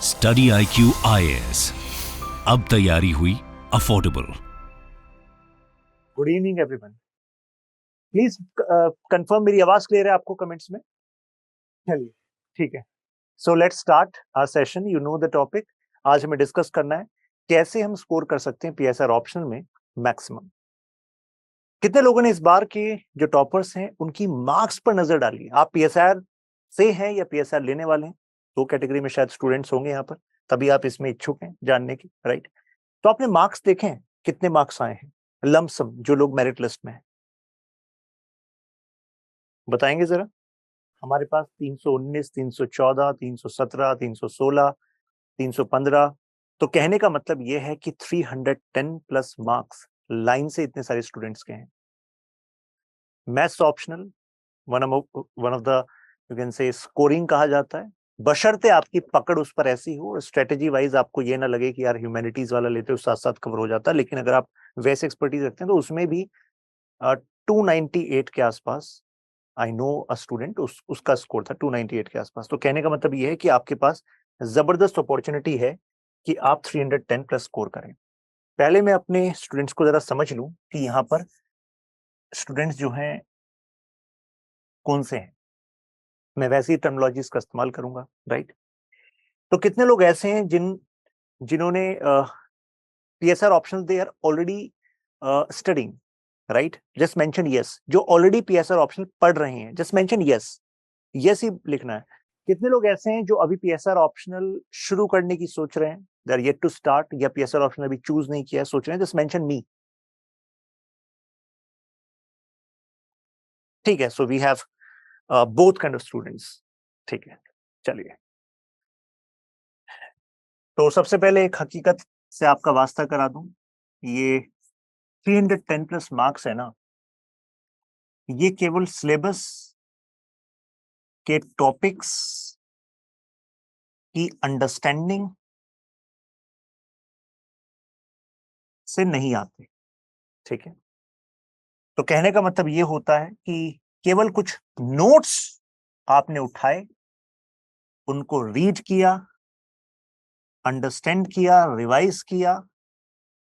Study IQ IAS, अब तैयारी हुई affordable. Good evening everyone. Please confirm मेरी आवाज क्लियर है आपको कमेंट्स में? चलिए ठीक है। So let's start our session. You know the topic. आज हमें डिस्कस करना है कैसे हम स्कोर कर सकते हैं पीएसआर ऑप्शनल में मैक्सिमम। कितने लोगों ने इस बार के जो टॉपर्स हैं उनकी मार्क्स पर नजर डाली? आप पीएसआर से हैं या पीएसआर लेने वाले हैं? दो कैटेगरी में शायद स्टूडेंट्स होंगे यहाँ पर, तभी आप इसमें इच्छुक हैं जानने की, राइट? तो आपने मार्क्स देखे हैं, कितने मार्क्स आए हैं लमसम जो लोग मेरिट लिस्ट में हैं? बताएंगे जरा। हमारे पास 319, 314, 317, 316, 315। तो कहने का मतलब यह है कि 310 प्लस मार्क्स लाइन से इतने सारे स्टूडेंट्स के हैं। Maths optional one of the you can से स्कोरिंग कहा जाता है, बशर्ते आपकी पकड़ उस पर ऐसी हो और स्ट्रेटेजी वाइज आपको ये ना लगे कि यार ह्यूमैनिटीज वाला लेते हो साथ साथ कवर हो जाता है। लेकिन अगर आप वैसे एक्सपर्टीज रखते हैं तो उसमें भी 298 के आसपास, आई नो अ स्टूडेंट, उसका स्कोर था 298 के आसपास। तो कहने का मतलब यह है कि आपके पास जबरदस्त अपॉर्चुनिटी है कि आप 310 प्लस स्कोर करें। पहले मैं अपने स्टूडेंट्स को जरा समझ लूं कि यहाँ पर स्टूडेंट्स जो हैं कौन से हैं। मैं वैसी टर्मिनोलॉजीज का इस्तेमाल करूंगा, राइट? तो कितने लोग ऐसे हैं जिन्होंने PSR optional they are already studying, right? Just mention yes. जो ऑलरेडी पीएसआर ऑप्शनल पढ़ रहे हैं जस्ट मेंशन यस। यस ही लिखना है। कितने लोग ऐसे हैं जो अभी पीएसआर ऑप्शनल शुरू करने की सोच रहे हैं, they are yet to start, या पीएसआर ऑप्शनल अभी चूज नहीं किया है, सोच रहे हैं? Just mention me. ठीक है, so we have both kind of students. ठीक है, चलिए। तो सबसे पहले एक हकीकत से आपका वास्ता करा दूं। ये 310 प्लस मार्क्स है ना, ये केवल सिलेबस के टॉपिक्स की अंडरस्टैंडिंग से नहीं आते, ठीक है? तो कहने का मतलब ये होता है कि केवल कुछ नोट्स आपने उठाए, उनको रीड किया, अंडरस्टैंड किया, रिवाइज किया,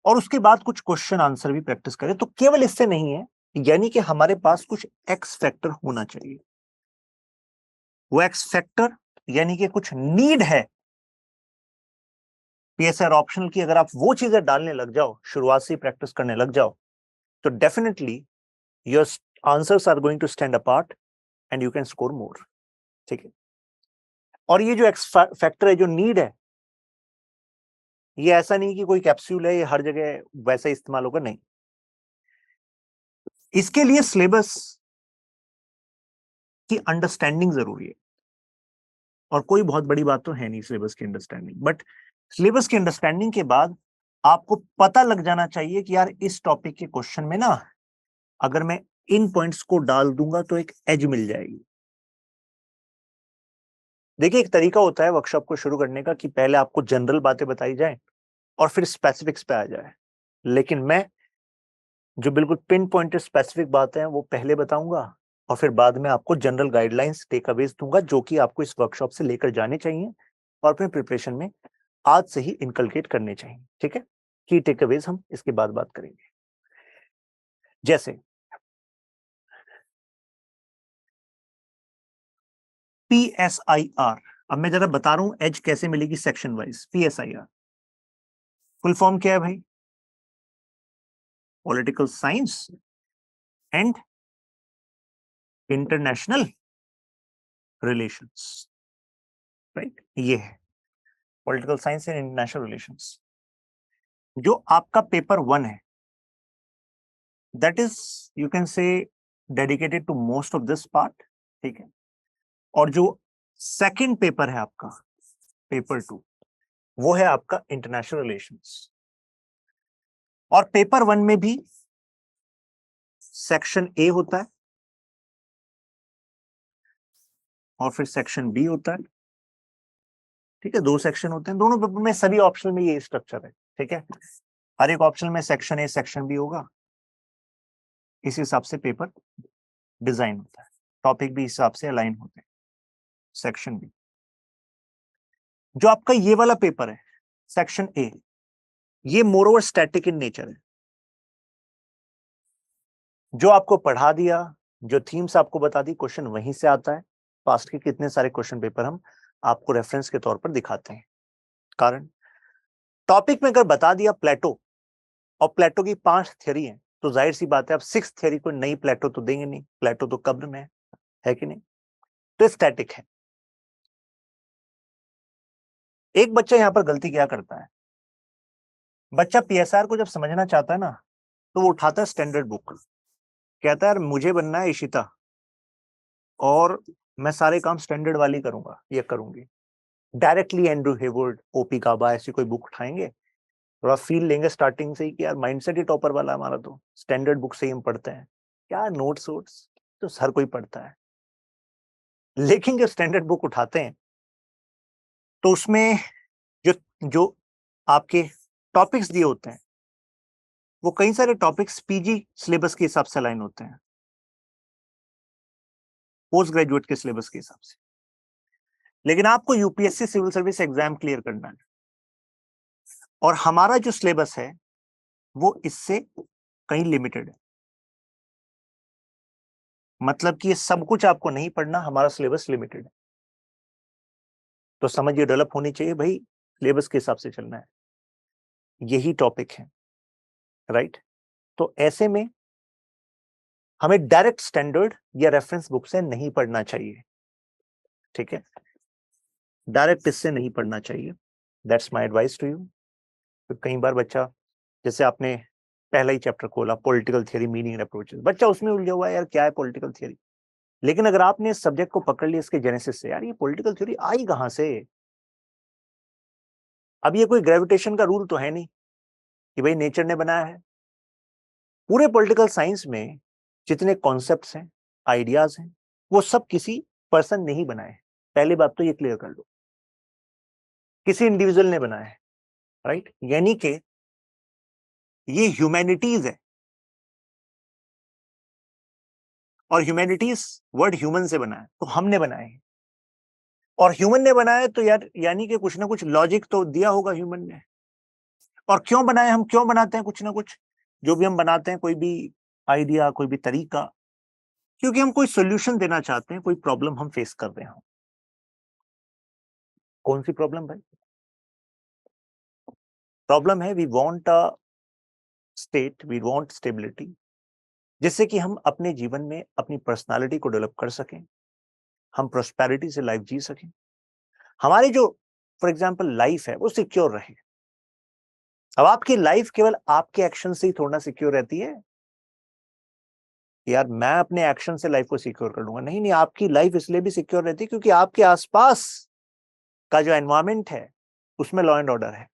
और उसके बाद कुछ क्वेश्चन आंसर भी प्रैक्टिस करें, तो केवल इससे नहीं है। यानी कि हमारे पास कुछ एक्स फैक्टर होना चाहिए। वो एक्स फैक्टर यानी कि कुछ नीड है पीएसआर ऑप्शनल की। अगर आप वो चीजें डालने लग जाओ, शुरुआत से प्रैक्टिस करने लग जाओ, तो definitely your answers are going to stand apart and you can score more, ठीक है? और ये जो एक्स फैक्टर है, जो नीड है, ये ऐसा नहीं कि कोई कैप्सूल है ये हर जगह वैसा इस्तेमाल होगा, नहीं। इसके लिए सिलेबस की अंडरस्टैंडिंग जरूरी है, और कोई बहुत बड़ी बात तो है नहीं सिलेबस की अंडरस्टैंडिंग। बट सिलेबस की अंडरस्टैंडिंग के बाद आपको पता लग जाना चाहिए कि यार इस टॉपिक के क्वेश्चन में ना अगर मैं इन पॉइंट्स को डाल दूंगा तो एक एज मिल जाएगी। देखिए, एक तरीका होता है वर्कशॉप को शुरू करने का कि पहले आपको जनरल बातें बताई जाए और फिर स्पेसिफिक्स पे आ जाए। लेकिन मैं जो बिल्कुल पिन पॉइंटेड स्पेसिफिक बातें हैं वो पहले बताऊंगा, और फिर बाद में आपको जनरल गाइडलाइंस टेक अवेज दूंगा जो कि आपको इस वर्कशॉप से लेकर जाने चाहिए और अपने प्रिपरेशन में आज से ही इनकलकेट करने चाहिए, ठीक है? की टेक अवेज हम इसके बाद बात करेंगे। जैसे PSIR, अब मैं जरा बता रहा हूं एज कैसे मिलेगी section wise. PSIR full form क्या है भाई? Political science and international relations, right? ये है political science and international relations. जो आपका पेपर 1 है, that is you can say dedicated to most of this part, ठीक है? और जो सेकंड पेपर है आपका, पेपर 2, वो है आपका इंटरनेशनल रिलेशंस। और पेपर 1 में भी सेक्शन ए होता है और फिर सेक्शन बी होता है, ठीक है? 2 सेक्शन होते हैं दोनों पेपर में। सभी ऑप्शन में ये स्ट्रक्चर है, ठीक है? हर एक ऑप्शन में सेक्शन ए सेक्शन बी होगा। इस हिसाब से पेपर डिजाइन होता है, टॉपिक भी इस हिसाब से अलाइन होते हैं, सेक्शन बी। जो आपका ये वाला पेपर है सेक्शन ए, ये more over static in nature है। जो आपको पढ़ा दिया, जो थीम्स आपको बता दी, क्वेश्चन वहीं से आता है। पास्ट के कितने सारे क्वेश्चन पेपर हम आपको रेफरेंस के तौर पर दिखाते हैं। कारण टॉपिक में अगर बता दिया प्लेटो, और प्लेटो की 5 थ्योरी है, तो जाहिर सी बात है आप 6 थ्योरी को नई प्लेटो तो देंगे नहीं, प्लेटो तो कब्र में है कि नहीं। तो स्टैटिक है। एक बच्चा यहां पर गलती क्या करता है, बच्चा पीएसआर को जब समझना चाहता है ना, तो वो उठाता है स्टैंडर्ड बुक, कहता है यार मुझे बनना है इशिता और मैं सारे काम स्टैंडर्ड वाली करूंगा, ये करूंगी। डायरेक्टली एंड्रू हेवर्ड, ओपी गाबा, ऐसी कोई बुक उठाएंगे, थोड़ा फील लेंगे स्टार्टिंग से ही कि यार माइंडसेट ही टॉपर वाला हमारा, तो स्टैंडर्ड बुक से ही हम पढ़ते हैं, क्या नोट्स वोट्स तो हर कोई पढ़ता है। लेकिन जब स्टैंडर्ड बुक उठाते हैं तो उसमें जो जो आपके टॉपिक्स दिए होते हैं, वो कई सारे टॉपिक्स पीजी सिलेबस के हिसाब से अलाइन होते हैं, पोस्ट ग्रेजुएट के सिलेबस के हिसाब से। लेकिन आपको UPSC civil service exam clear करना है, और हमारा जो सिलेबस है वो इससे कहीं लिमिटेड है। मतलब कि ये सब कुछ आपको नहीं पढ़ना, हमारा सिलेबस लिमिटेड है। तो समझ ये डेवलप होनी चाहिए भाई, सिलेबस के हिसाब से चलना है, यही टॉपिक है, राइट। तो ऐसे में हमें डायरेक्ट स्टैंडर्ड या रेफरेंस बुक से नहीं पढ़ना चाहिए, ठीक है, डायरेक्ट इससे नहीं पढ़ना चाहिए। That's my advice to you. तो कई बार बच्चा, जैसे आपने पहला ही चैप्टर खोला political theory meaning and approaches, बच्चा उसमें उलझा हुआ है यार क्या है पॉलिटिकल थियरी। लेकिन अगर आपने इस सब्जेक्ट को पकड़ लिया इसके जेनेसिस से, यार ये पॉलिटिकल थ्योरी आई कहां से। अब ये कोई ग्रेविटेशन का रूल तो है नहीं कि भाई नेचर ने बनाया है। पूरे पॉलिटिकल साइंस में जितने कॉन्सेप्ट्स हैं, आइडियाज हैं, वो सब किसी पर्सन ने ही बनाए। पहली बात तो ये क्लियर कर लो, किसी इंडिविजुअल ने बनाया है, राइट। यानी कि ये ह्यूमैनिटीज है, और ह्यूमैनिटीज वर्ड ह्यूमन से बना है, तो हमने बनाए हैं। और ह्यूमन ने बनाया तो यार यानी कि कुछ ना कुछ लॉजिक तो दिया होगा ह्यूमन ने। और क्यों बनाए, हम क्यों बनाते हैं कुछ ना कुछ, जो भी हम बनाते हैं, कोई भी आइडिया, कोई भी तरीका, क्योंकि हम कोई सोल्यूशन देना चाहते हैं, कोई प्रॉब्लम हम फेस कर रहे हो। कौन सी प्रॉब्लम भाई? प्रॉब्लम है we want a state, we want stability, जिससे कि हम अपने जीवन में अपनी पर्सनालिटी को डेवलप कर सकें, हम प्रोस्पेरिटी से लाइफ जी सकें, हमारी जो फॉर एग्जांपल लाइफ है वो सिक्योर रहे। अब आपकी लाइफ केवल आपके एक्शन से ही थोड़ा सिक्योर रहती है यार, मैं अपने एक्शन से लाइफ को सिक्योर कर लूंगा, नहीं नहीं, आपकी लाइफ इसलिए भी सिक्योर रहती है क्योंकि आपके आसपास का जो एनवायरमेंट है उसमें लॉ एंड ऑर्डर है।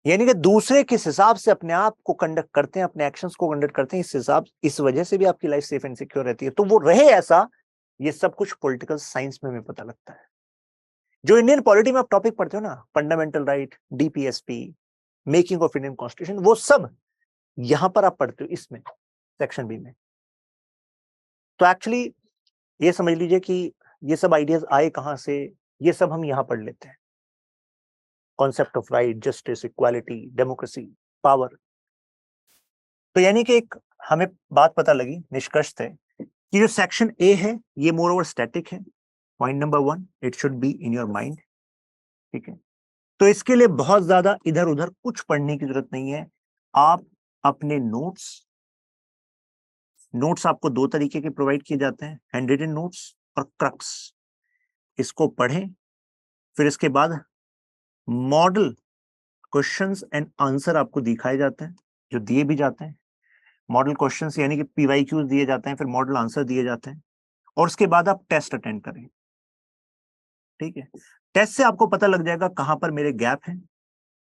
यानी कि दूसरे किस हिसाब से अपने आप को कंडक्ट करते हैं, अपने एक्शंस को कंडक्ट करते हैं, इस हिसाब, इस वजह से भी आपकी लाइफ सेफ एंड सिक्योर रहती है। तो वो रहे ऐसा, ये सब कुछ पॉलिटिकल साइंस में हमें पता लगता है। जो इंडियन पॉलिटी में आप टॉपिक पढ़ते हो ना, fundamental right, DPSP, making of Indian constitution, वो सब यहां पर आप पढ़ते हो इसमें, सेक्शन बी में। तो एक्चुअली ये समझ लीजिए कि ये सब आइडियाज आए कहां से, ये सब हम यहां पढ़ लेते हैं। Concept of right, justice, equality, democracy, power. तो यानी कि एक हमें बात पता लगी, निष्कर्ष है कि जो सेक्शन ए है ये मोर ओवर स्टैटिक है। Point number 1, it should be in your mind, ठीक है। तो इसके लिए बहुत ज्यादा इधर उधर कुछ पढ़ने की जरूरत नहीं है। आप अपने नोट्स आपको 2 तरीके के प्रोवाइड किए जाते हैं, हैंड रिटन नोट्स और क्रक्स। इसको पढ़ें, फिर इसके बाद मॉडल क्वेश्चंस एंड आंसर आपको दिखाए जाते हैं, जो दिए भी जाते हैं। मॉडल क्वेश्चंस यानी कि पीवाईक्यूज दिए जाते हैं, फिर मॉडल आंसर दिए जाते हैं, और उसके बाद आप टेस्ट अटेंड करें, ठीक है। टेस्ट से आपको पता लग जाएगा कहां पर मेरे गैप हैं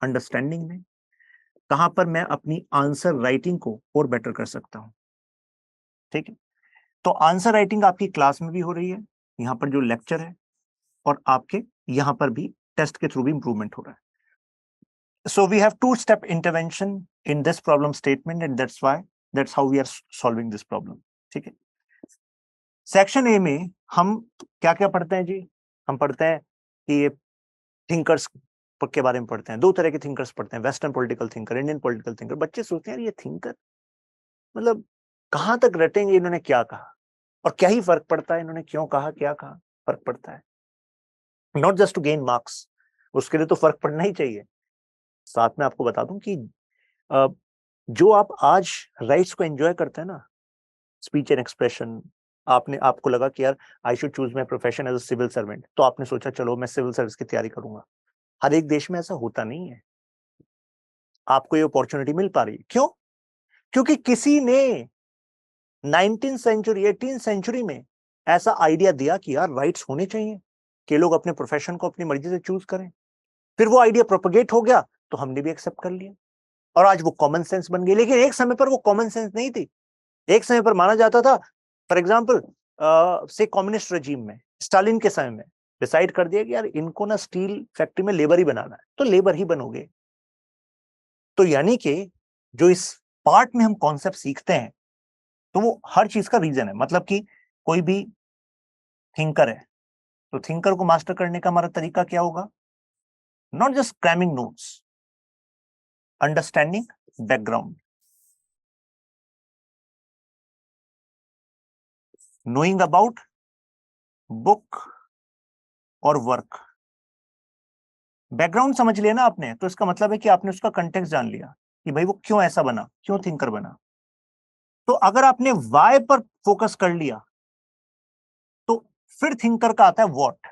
अंडरस्टैंडिंग में, कहां पर मैं अपनी आंसर राइटिंग को और बेटर कर सकता हूं, ठीक है। तो आंसर राइटिंग आपकी क्लास में भी हो रही है, यहाँ पर जो लेक्चर है, और आपके यहाँ पर भी टेस्ट के थ्रू भी इंप्रूवमेंट हो रहा है। So we have 2-step intervention in this problem statement, and that's how we are solving this problem, ठीक है। सेक्शन ए में हम क्या क्या पढ़ते हैं जी? हम पढ़ते हैं कि ये थिंकर्स के बारे में पढ़ते हैं, दो तरह के थिंकर्स पढ़ते हैं, western political thinker, Indian political thinker. बच्चे सोचते हैं ये थिंकर मतलब कहां तक रटेंगे, इन्होंने क्या कहा और क्या ही फर्क पड़ता है, इन्होंने क्यों कहा, क्या कहा, फर्क पड़ता है। Not just to gain marks, उसके लिए तो फर्क पड़ना ही चाहिए। साथ में आपको बता दूं कि जो आप आज राइट्स को एंजॉय करते हैं ना, स्पीच एंड एक्सप्रेशन, आपको लगा कि यार I should choose my profession as a civil servant, तो आपने सोचा चलो मैं सिविल सर्विस की तैयारी करूंगा। हर एक देश में ऐसा होता नहीं है। आपको ये अपॉर्चुनिटी मिल पा रही है, क्यों? क्योंकि किसी ने 19th सेंचुरी 18th सेंचुरी में ऐसा आइडिया दिया कि यार राइट्स होने चाहिए कि लोग अपने प्रोफेशन को अपनी मर्जी से चूज करें। फिर वो आइडिया प्रोपगेट हो गया तो हमने भी एक्सेप्ट कर लिया और आज वो कॉमन सेंस बन गई। लेकिन एक समय पर वो कॉमन सेंस नहीं थी। एक समय पर माना जाता था, फॉर एग्जाम्पल से कम्युनिस्ट रजीम में, स्टालिन के समय में डिसाइड कर दिया कि यार इनको ना स्टील फैक्ट्री में लेबर ही बनाना है, तो लेबर ही बनोगे। तो यानी कि जो इस पार्ट में हम कॉन्सेप्ट सीखते हैं तो वो हर चीज का रीजन है। मतलब कि कोई भी थिंकर है तो थिंकर को मास्टर करने का हमारा तरीका क्या होगा? Not just cramming notes, understanding background, knowing about book और वर्क। बैकग्राउंड समझ लिया ना आपने, तो इसका मतलब है कि आपने उसका कंटेक्स्ट जान लिया कि भाई वो क्यों ऐसा बना, क्यों थिंकर बना। तो अगर आपने वाई पर फोकस कर लिया तो फिर थिंकर का आता है व्हाट,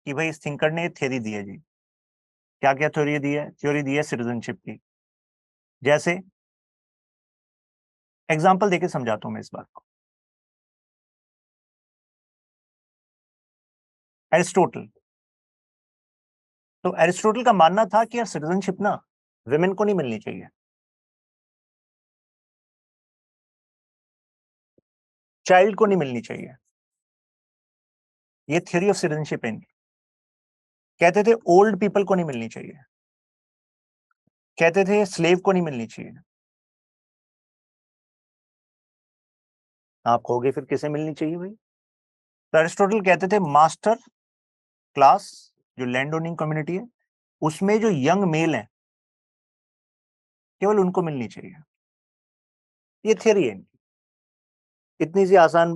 कि भाई इस थिंकर ने थ्योरी दी है जी। क्या क्या थ्योरी दी है? थ्योरी दी है सिटीजनशिप की। जैसे एग्जांपल देके समझाता हूं मैं इस बात को। एरिस्टोटल, तो एरिस्टोटल का मानना था कि यार सिटीजनशिप ना विमेन को नहीं मिलनी चाहिए, चाइल्ड को नहीं मिलनी चाहिए। ये थ्योरी ऑफ सिटीजनशिप है इनकी। कहते थे ओल्ड पीपल को नहीं मिलनी चाहिए, कहते थे स्लेव को नहीं मिलनी चाहिए। आप कहोगे फिर किसे मिलनी चाहिए भाई? तो एरिस्टोटल कहते थे मास्टर क्लास, जो लैंड ओनिंग कम्युनिटी है, उसमें जो यंग मेल है केवल उनको मिलनी चाहिए। ये थियरी है इनकी, इतनी सी आसान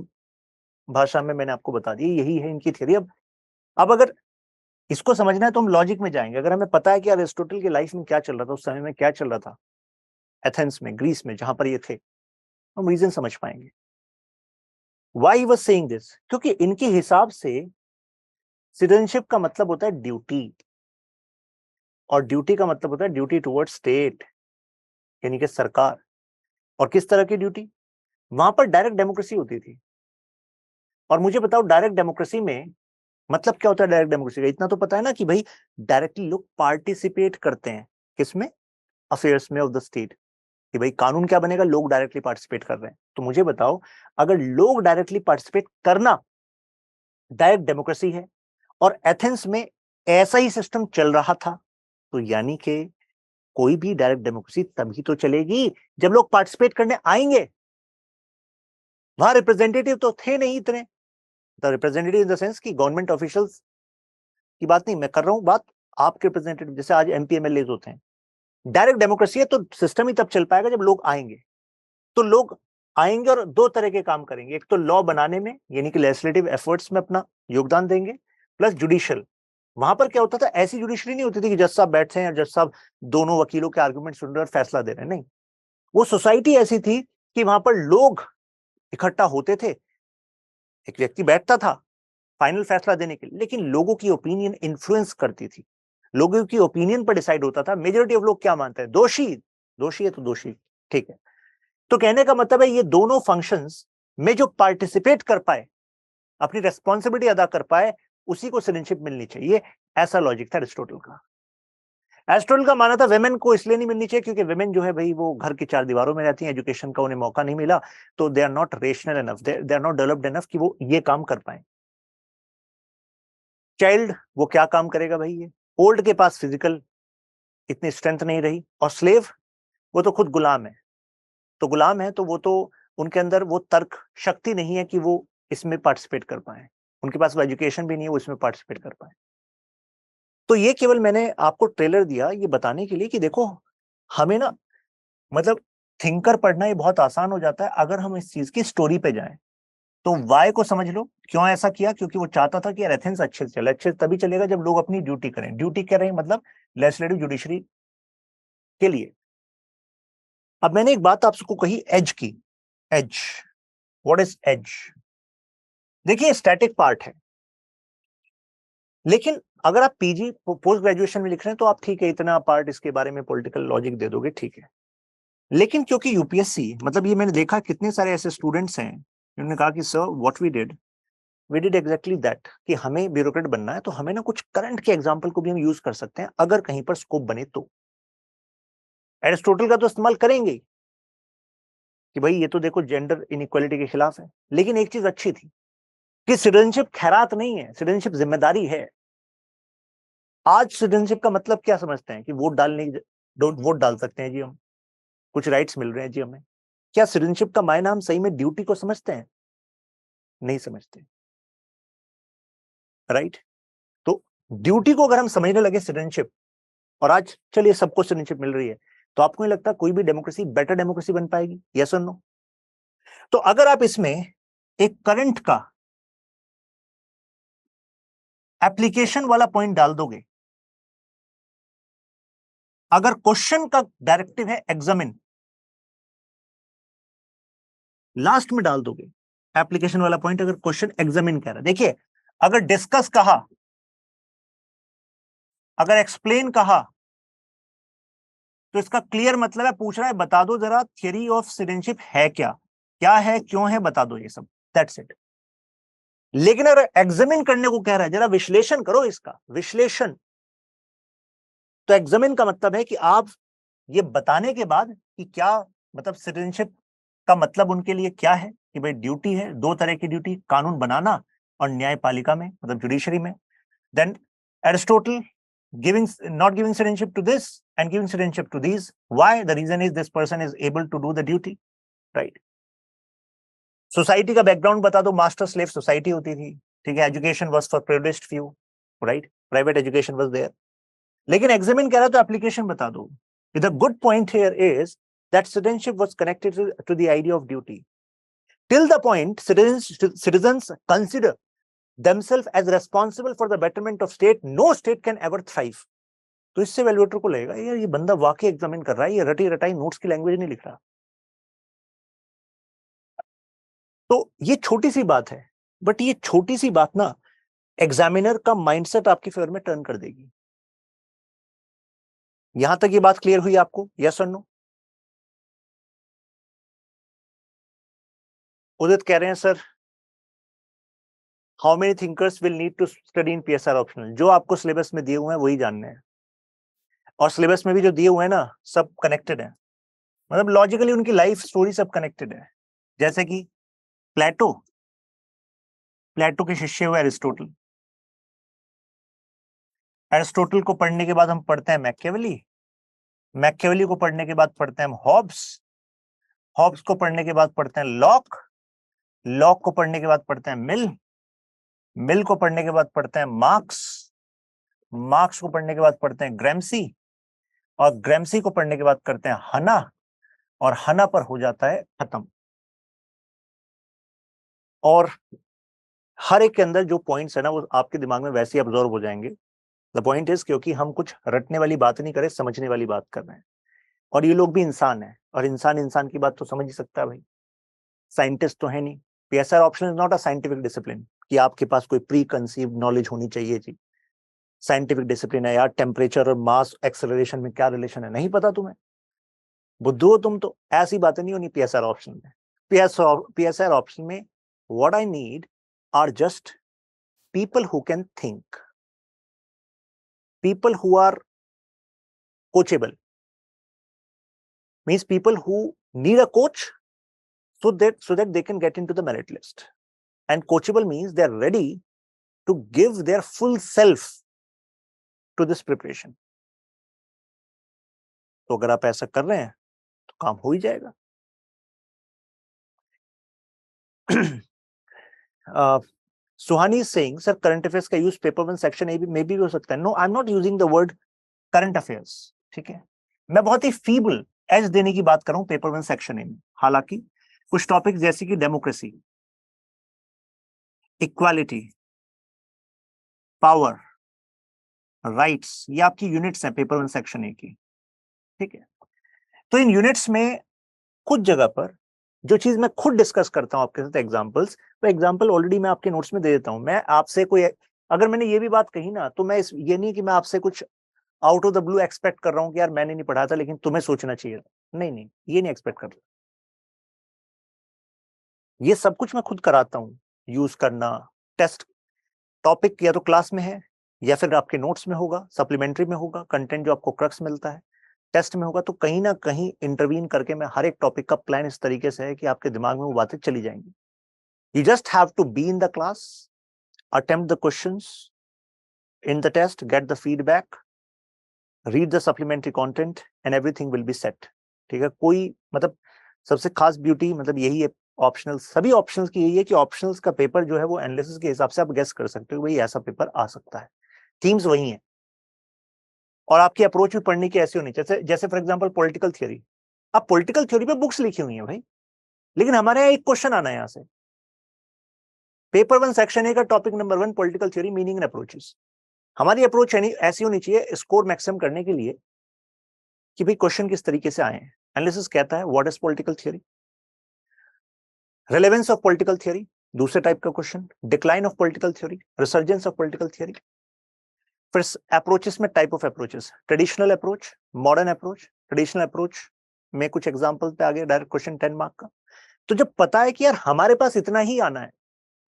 भाषा में मैंने आपको बता दी, यही है इनकी थियरी। अब अगर इसको समझना है तो हम लॉजिक में जाएंगे। अगर हमें पता है कि अरिस्टोटल की लाइफ में क्या चल रहा था, उस समय में क्या चल रहा था एथेंस में, ग्रीस में, जहां पर ये थे, हम रीजन समझ पाएंगे why he was saying this. क्योंकि इनके हिसाब से सिटीजनशिप का मतलब होता है ड्यूटी, और ड्यूटी का मतलब होता है ड्यूटी टुवर्ड्स स्टेट, यानी कि सरकार। और किस तरह की ड्यूटी? वहां पर डायरेक्ट डेमोक्रेसी होती थी। और मुझे बताओ डायरेक्ट डेमोक्रेसी में मतलब क्या होता है? डायरेक्ट डेमोक्रेसी का इतना तो पता है ना कि भाई डायरेक्टली लोग पार्टिसिपेट करते हैं किसमें? अफेयर्स में ऑफ द स्टेट। कि भाई कानून क्या बनेगा? लोग डायरेक्टली पार्टिसिपेट कर रहे हैं। तो मुझे बताओ, अगर लोग डायरेक्टली पार्टिसिपेट करना डायरेक्ट डेमोक्रेसी है और एथेंस में ऐसा ही सिस्टम चल रहा था, तो यानी कि कोई भी डायरेक्ट डेमोक्रेसी तभी तो चलेगी जब लोग पार्टिसिपेट करने आएंगे। वहां रिप्रेजेंटेटिव तो थे नहीं इतने, the representative in the sense कि गवर्नमेंट ऑफिशियल्स की बात नहीं मैं कर रहा हूं, बात आपके रिप्रेजेंटेटिव जैसे आज एमपी एमएलए होते हैं। डायरेक्ट डेमोक्रेसी है तो सिस्टम ही तब चल पाएगा जब लोग आएंगे। तो लोग आएंगे और दो तरह के काम करेंगे, एक तो लॉ बनाने में यानी कि लेजिस्लेटिव एफर्ट्स में अपना योगदान देंगे, प्लस जुडिशियल। वहां पर क्या होता था? ऐसी जुडिशरी नहीं होती थी कि जज साहब बैठे हैं और जज साहब दोनों वकीलों के आर्गुमेंट सुन रहे और फैसला दे रहे हैं, नहीं। वो सोसाइटी ऐसी थी कि वहां पर लोग इकट्ठा होते थे, एक व्यक्ति बैठता था फाइनल फैसला देने के लिए, लेकिन लोगों की ओपिनियन इन्फ्लुएंस करती थी। लोगों की ओपिनियन पर डिसाइड होता था मेजोरिटी ऑफ लोग क्या मानते हैं, दोषी, दोषी है तो दोषी, ठीक है। तो कहने का मतलब है ये दोनों फंक्शंस में जो पार्टिसिपेट कर पाए, अपनी रेस्पॉन्सिबिलिटी अदा कर पाए, उसी को सिटीजनशिप मिलनी चाहिए। ऐसा लॉजिक था एरिस्टोटल का। एरिस्टोटल का माना था वेमेन को इसलिए नहीं मिलनी चाहिए क्योंकि वेमेन जो है भाई वो घर की चार दीवारों में रहती हैं, एजुकेशन का उन्हें मौका नहीं मिला, तो they are not rational enough, they are not developed enough कि वो ये काम कर पाए। चाइल्ड वो क्या काम करेगा भाई? ये ओल्ड के पास फिजिकल इतनी स्ट्रेंथ नहीं रही, और स्लेव वो तो खुद गुलाम है। तो गुलाम है तो वो तो उनके अंदर वो तर्क शक्ति नहीं है कि वो इसमें पार्टिसिपेट कर पाए। उनके पास वो एजुकेशन भी नहीं है वो इसमें पार्टिसिपेट कर पाए। तो ये केवल मैंने आपको ट्रेलर दिया ये बताने के लिए कि देखो हमें ना मतलब थिंकर पढ़ना ये बहुत आसान हो जाता है अगर हम इस चीज की स्टोरी पे जाएं। तो वाई को समझ लो क्यों ऐसा किया, क्योंकि वो चाहता था कि यार एथेंस अच्छे से चले। अच्छे तभी चलेगा जब लोग अपनी ड्यूटी करें। ड्यूटी कर रहे हैं मतलब लेजिस्लेटिव जुडिशरी के लिए। अब मैंने एक बात आपको कही एज की। Edge, what is edge? देखिए स्टैटिक पार्ट है, लेकिन अगर आप पीजी पोस्ट ग्रेजुएशन में लिख रहे हैं तो आप ठीक है इतना पार्ट इसके बारे में पॉलिटिकल लॉजिक दे दोगे, ठीक है। लेकिन क्योंकि यूपीएससी मतलब ये मैंने देखा कितने सारे ऐसे स्टूडेंट्स हैं जिन्होंने कहा कि sir what we did exactly that कि हमें ब्यूरोक्रेट बनना है तो हमें ना कुछ करंट के एग्जांपल को भी हम यूज कर सकते हैं अगर कहीं पर स्कोप बने तो। एरिस्टोटल का तो इस्तेमाल करेंगे कि भाई ये तो देखो जेंडर इनइक्वालिटी के खिलाफ है, लेकिन एक चीज अच्छी थी कि सिटीजनशिप खैरात नहीं है, सिटीजनशिप जिम्मेदारी है। आज सिटीजनशिप का मतलब क्या समझते हैं कि वोट डाल सकते हैं जी हम, कुछ राइट्स मिल रहे हैं जी हमें। क्या सिटीजनशिप का मायना हम सही में ड्यूटी को समझते हैं? नहीं समझते, राइट। तो ड्यूटी को अगर हम समझने लगे सिटीजनशिप, और आज चलिए सबको सिटीजनशिप मिल रही है, तो आपको नहीं लगता कोई भी डेमोक्रेसी बेटर डेमोक्रेसी बन पाएगी? यस और नो? तो अगर आप इसमें एक करंट का एप्लीकेशन वाला पॉइंट डाल दोगे, अगर क्वेश्चन का डायरेक्टिव है एग्जामिन, लास्ट में डाल दोगे एप्लीकेशन वाला पॉइंट। अगर क्वेश्चन एग्जामिन कह रहा है, देखिए अगर डिस्कस कहा, अगर एक्सप्लेन कहा, तो इसका क्लियर मतलब है पूछ रहा है बता दो जरा थ्योरी ऑफ सिटीजनशिप है क्या, क्या है, क्यों है, बता दो ये सब, दैट्स इट। लेकिन अगर एग्जामिन करने को कह रहा है जरा विश्लेषण करो इसका, विश्लेषण, तो एग्जामिन का मतलब है कि आप ये बताने के बाद कि क्या मतलब सिटीजनशिप का मतलब उनके लिए क्या है, कि भाई ड्यूटी है, दो तरह की ड्यूटी, कानून बनाना और न्यायपालिका में मतलब जुडिशरी में। Then Aristotle giving not giving citizenship to this and giving citizenship to these. Why? The reason is this person is able to do the duty, right? Society का बैकग्राउंड बता दो, मास्टर स्लेव सोसाइटी होती थी, ठीक है। Education was for privileged few, right, private education was there. लेकिन examine कह रहा तो एप्लीकेशन बता दो। The good point here is that citizenship was connected to the idea of duty till the point citizens consider themselves as responsible for the betterment of state, no state can ever thrive. तो इससे valuator को लगेगा यार ये बंदा वाकई examine कर रहा है, ये रटी रटाई नोट्स की लैंग्वेज नहीं लिख रहा। तो ये छोटी सी बात है, बट ये छोटी सी बात ना एग्जामिनर का माइंडसेट आपके फेवर में टर्न कर देगी। यहां तक ये बात क्लियर हुई आपको? यस और नो? उदित कह रहे हैं sir how many thinkers will need to study in PSR optional? जो आपको सिलेबस में दिए हुए हैं वही जानने हैं, और सिलेबस में भी जो दिए हुए हैं ना सब कनेक्टेड है, मतलब लॉजिकली उनकी लाइफ स्टोरी सब कनेक्टेड है। जैसे कि प्लेटो, प्लेटो के शिष्य हुए एरिस्टोटल, एरिस्टोटल को पढ़ने के बाद हम पढ़ते हैं मैकियावेली, मैकियावेली को पढ़ने के बाद पढ़ते हैं हम हॉब्स, हॉब्स को पढ़ने के बाद पढ़ते हैं लॉक, लॉक को पढ़ने के बाद पढ़ते हैं मिल, मिल को पढ़ने के बाद पढ़ते हैं मार्क्स, मार्क्स को पढ़ने के बाद पढ़ते हैं ग्रैम्सी, और ग्रैम्सी को पढ़ने के बाद करते हैं हना, और हना पर हो जाता है खत्म। और हर एक के अंदर जो पॉइंट्स है ना वो आपके दिमाग में वैसे ही अब्जॉर्व हो जाएंगे। द पॉइंट इज क्योंकि हम कुछ रटने वाली बात नहीं कर रहे, समझने वाली बात कर रहे हैं। और ये लोग भी इंसान है, और इंसान इंसान की बात तो समझ ही सकता है भाई, साइंटिस्ट तो है नहीं। PSR option is not a scientific discipline कि आपके पास कोई प्री कंसीव्ड नॉलेज होनी चाहिए जी। साइंटिफिक डिसिप्लिन है यार, टेम्परेचर और मास एक्सेलरेशन में क्या रिलेशन है नहीं पता तुम्हें? बुद्धू हो तुम तो। ऐसी बातें नहीं होनी पीएसआर ऑप्शन में। पीएसआर ऑप्शन में what I need are just people who can think, people who are coachable, means people who need a coach so that they can get into the merit list. And coachable means they are ready to give their full self to this preparation. तो अगर आप ऐसा कर रहे हैं तो काम हो ही जाएगा। Suhani saying sir current affairs का use paper one section A में भी हो सकता है. No, I am not using the word current affairs. ठीक है, मैं बहुत ही फीबल एज देने की बात कर रहा हूं पेपर वन सेक्शन ए में. हालांकि कुछ टॉपिक जैसे कि डेमोक्रेसी, इक्वालिटी, पावर, राइट्स, ये आपकी यूनिट्स हैं पेपर वन सेक्शन ए की. ठीक है, तो इन यूनिट्स में कुछ जगह पर जो चीज मैं खुद डिस्कस करता हूं आपके साथ एग्जांपल्स, तो एग्जांपल ऑलरेडी मैं आपके नोट्स में दे देता हूं. मैं आपसे कोई, अगर मैंने ये भी बात कही ना, तो मैं ये नहीं कि मैं आपसे कुछ out of the blue expect कर रहा हूं कि यार मैंने नहीं पढ़ा था लेकिन तुम्हें सोचना चाहिए. नहीं नहीं, ये नहीं एक्सपेक्ट कर रहा. ये सब कुछ मैं खुद कराता हूं. यूज करना, टेस्ट टॉपिक या तो क्लास में है या फिर आपके नोट्स में होगा, सप्लीमेंट्री में होगा, कंटेंट जो आपको क्रक्स मिलता है टेस्ट में होगा. तो कहीं ना कहीं इंटरवीन करके मैं हर एक टॉपिक का प्लान इस तरीके से है कि आपके दिमाग में वो बातें चली जाएंगी. You just have to be in the class, attempt the questions in the test, get the feedback, read the supplementary content and everything will be set. ठीक है, कोई मतलब सबसे खास ब्यूटी मतलब यही है ऑप्शनल, सभी ऑप्शनल्स की यही है कि ऑप्शनल्स का पेपर जो है वो एनालिसिस के हिसाब से आप गेस कर सकते हो भाई ऐसा पेपर आ सकता है. थीम्स वही है और आपकी अप्रोच भी पढ़ने की ऐसी होनी चाहिए. जैसे फॉर एग्जांपल पॉलिटिकल थ्योरी, अब पॉलिटिकल थ्योरी पे बुक्स लिखी हुई है भाई, लेकिन हमारे यहाँ एक क्वेश्चन आना है यहाँ से. पेपर वन सेक्शन ए का topic number 1 political theory, meaning and approaches. हमारी अप्रोच ऐसी होनी चाहिए स्कोर मैक्सिमम करने के लिए कि भाई क्वेश्चन किस तरीके से आए हैं. एनालिसिस कहता है what is political theory, relevance of political theory दूसरे टाइप का question, decline of political theory, resurgence of political theory. फिर अप्रोचेस में type of approaches, traditional approach, modern approach. Traditional approach में कुछ एग्जांपल पे आगे डायरेक्ट क्वेश्चन 10 मार्क का. तो जब पता है कि यार हमारे पास इतना ही आना है,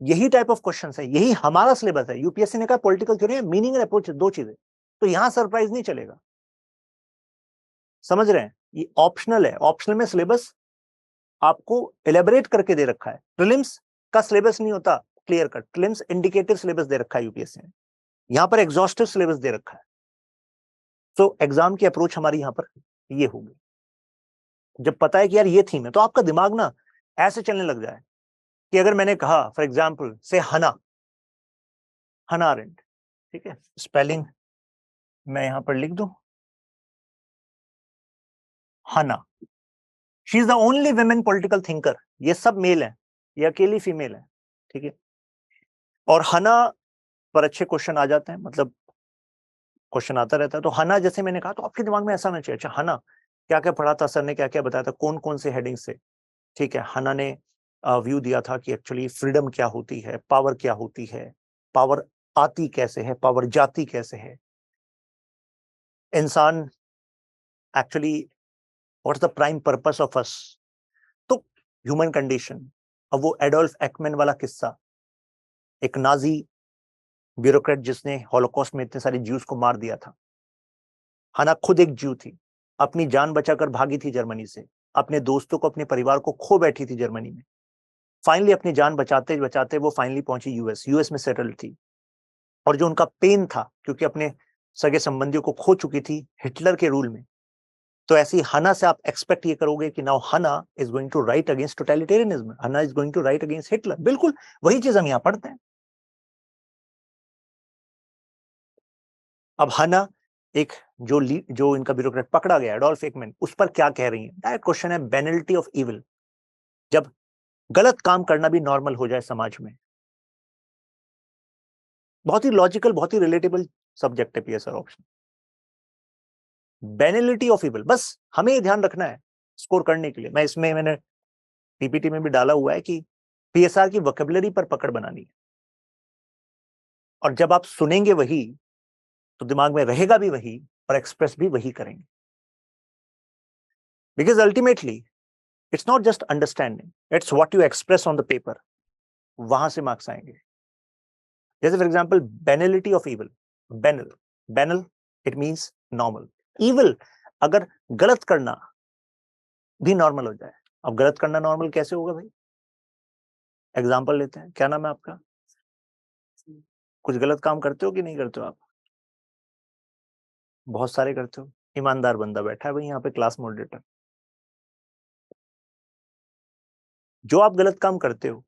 यही टाइप ऑफ क्वेश्चन है, यही हमारा सिलेबस है, यूपीएससी ने कहा पॉलिटिकल थ्योरी है, मीनिंग एंड अप्रोच दो चीजें, तो यहां सरप्राइज नहीं चलेगा. समझ रहे हैं, ये ऑप्शनल है. ऑप्शनल में सिलेबस आपको एलेबरेट करके दे रखा है. प्रीलिम्स का सिलेबस नहीं होता clear cut, prelims indicative syllabus दे रखा है यूपीएससी ने, यहां पर एग्जॉस्टिव सिलेबस दे रखा है. तो एग्जाम की अप्रोच हमारी यहां पर ये होगी. जब पता है कि यार ये थीम है तो आपका दिमाग ना ऐसे चलने लग जाए कि अगर मैंने कहा फॉर एग्जाम्पल से हना, हना अरेंट, ठीक है, स्पेलिंग मैं यहां पर लिख दूं, हना, she is the only women political thinker. ये सब मेल है, ये अकेली फीमेल है. ठीक है, और हना पर अच्छे क्वेश्चन आ जाते हैं, मतलब क्वेश्चन आता रहता है. तो हना जैसे मैंने कहा तो आपके दिमाग में ऐसा होना चाहिए, अच्छा हना क्या क्या पढ़ा था सर ने, क्या क्या बताया था, कौन कौन से हेडिंग से. ठीक है, हना ने व्यू दिया था कि एक्चुअली फ्रीडम क्या होती है, पावर क्या होती है, पावर आती कैसे है, पावर जाती कैसे है, इंसान actually what's the prime purpose of us. तो ह्यूमन कंडीशन. अब वो एडोल्फ एक्मेन वाला किस्सा, एक नाजी ब्यूरोक्रेट जिसने हॉलोकॉस्ट में इतने सारे ज्यूज को मार दिया था. हना खुद एक ज्यू थी, अपनी जान बचाकर भागी थी जर्मनी से, अपने दोस्तों को, अपने परिवार को खो बैठी थी जर्मनी में. फाइनली अपनी जान बचाते बचाते वो फाइनली पहुंची यूएस, यूएस में सेटल थी. और जो उनका पेन था क्योंकि अपने सगे संबंधियों को खो चुकी थी हिटलर के रूल में, तो ऐसी हना से आप एक्सपेक्ट ये करोगे कि now Hannah is going to write against totalitarianism, Hannah is going to write against Hitler. बिल्कुल वही चीज हम यहां पढ़ते हैं. अब हना एक जो इनका ब्यूरोक्रेट पकड़ा गया एडोल्फ एकमैन, उस पर क्या कह रही है. डायरेक्ट क्वेश्चन है, बेनिलिटी ऑफ इविल, जब गलत काम करना भी नॉर्मल हो जाए समाज में. बहुत ही लॉजिकल, बहुत ही रिलेटेबल सब्जेक्ट है पीएसआर ऑप्शन. बेनिलिटी ऑफ इविल, बस हमें ये ध्यान रखना है स्कोर करने के लिए. मैंने पीपीटी में भी डाला हुआ है कि पीएसआर की वोकैबुलरी पर पकड़ बनानी है, और जब आप सुनेंगे वही तो दिमाग में रहेगा भी वही और एक्सप्रेस भी वही करेंगे. Because ultimately it's not just understanding, it's what you express on the paper, वहां से मार्क्स आएंगे. जैसे for example banality of evil, banal, banal it means normal. Evil अगर गलत करना भी नॉर्मल हो जाए. अब गलत करना नॉर्मल कैसे होगा भाई, एग्जांपल लेते हैं. क्या नाम है आपका, कुछ गलत काम करते हो कि नहीं करते हो आप, बहुत सारे करते हो. ईमानदार बंदा बैठा है भाई यहाँ पे क्लास मॉडरेटर. जो आप गलत काम करते हो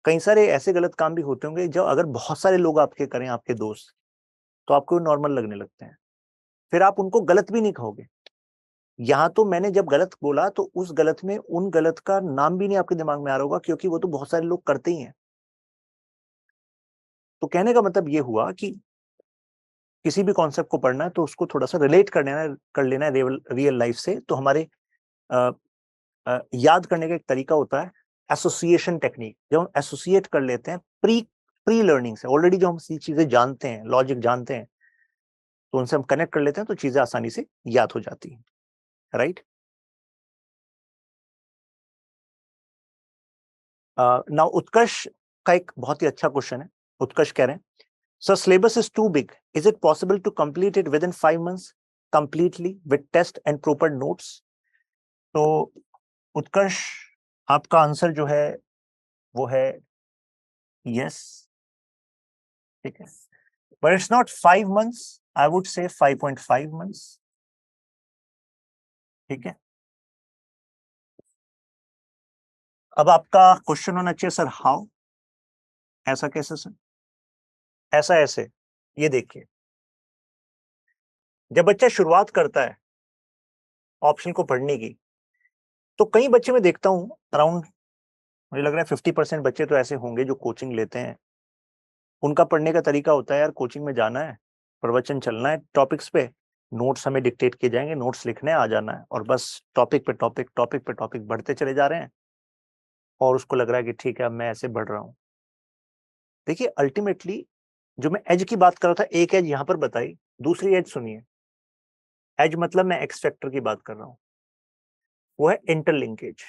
कई सारे ऐसे गलत काम भी होते होंगे जो अगर बहुत सारे लोग आपके करें, आपके दोस्त, तो आपको नॉर्मल लगने लगते हैं, फिर आप उनको गलत भी नहीं कहोगे। यहां तो मैंने जब गलत बोला तो उस गलत में उन गलत का नाम भी नहीं आपके दिमाग में आ रहा होगा, क्योंकि वो तो बहुत सारे लोग करते ही हैं। तो कहने का मतलब ये हुआ कि किसी भी कॉन्सेप्ट को पढ़ना है तो उसको थोड़ा सा रिलेट कर लेना है रियल लाइफ से। तो हमारे याद करने का एक तरीका होता है एसोसिएशन टेक्निक। जब हम एसोसिएट कर लेते हैं प्री प्री लर्निंग से, ऑलरेडी जो हम चीजें जानते हैं, लॉजिक जानते हैं, तो उनसे हम कनेक्ट कर लेते हैं तो चीजें आसानी से याद हो जाती हैं, राइट। नाउ उत्कर्ष का एक बहुत ही अच्छा क्वेश्चन है। उत्कर्ष कह रहे हैं, sir syllabus is too big, is it possible to complete it within 5 months completely with test and proper notes? तो उत्कर्ष, आपका आंसर जो है वो है यस, ठीक है, but it's not 5 months, I would say 5.5 months, ठीक है। अब आपका क्वेश्चन होना चाहिए सर हाउ, ऐसा कैसे सर? ऐसा ऐसे, ये देखिए, जब बच्चा शुरुआत करता है ऑप्शन को पढ़ने की, तो कई बच्चे मैं देखता हूं, अराउंड मुझे लग रहा है 50% बच्चे तो ऐसे होंगे जो कोचिंग लेते हैं। उनका पढ़ने का तरीका होता है, यार कोचिंग में जाना है, प्रवचन चलना है टॉपिक्स पे, नोट्स हमें डिक्टेट किए जाएंगे, नोट्स लिखने आ जाना है, और बस टॉपिक पे टॉपिक, टॉपिक पे टॉपिक बढ़ते चले जा रहे हैं, और उसको लग रहा है कि ठीक है अब मैं ऐसे बढ़ रहा हूं। देखिए अल्टीमेटली जो मैं एज की बात कर रहा था, एक एज यहां पर बताई, दूसरी एज सुनिए। एज मतलब मैं एक्स फैक्टर की बात कर रहा हूं, वो है इंटरलिंकेज।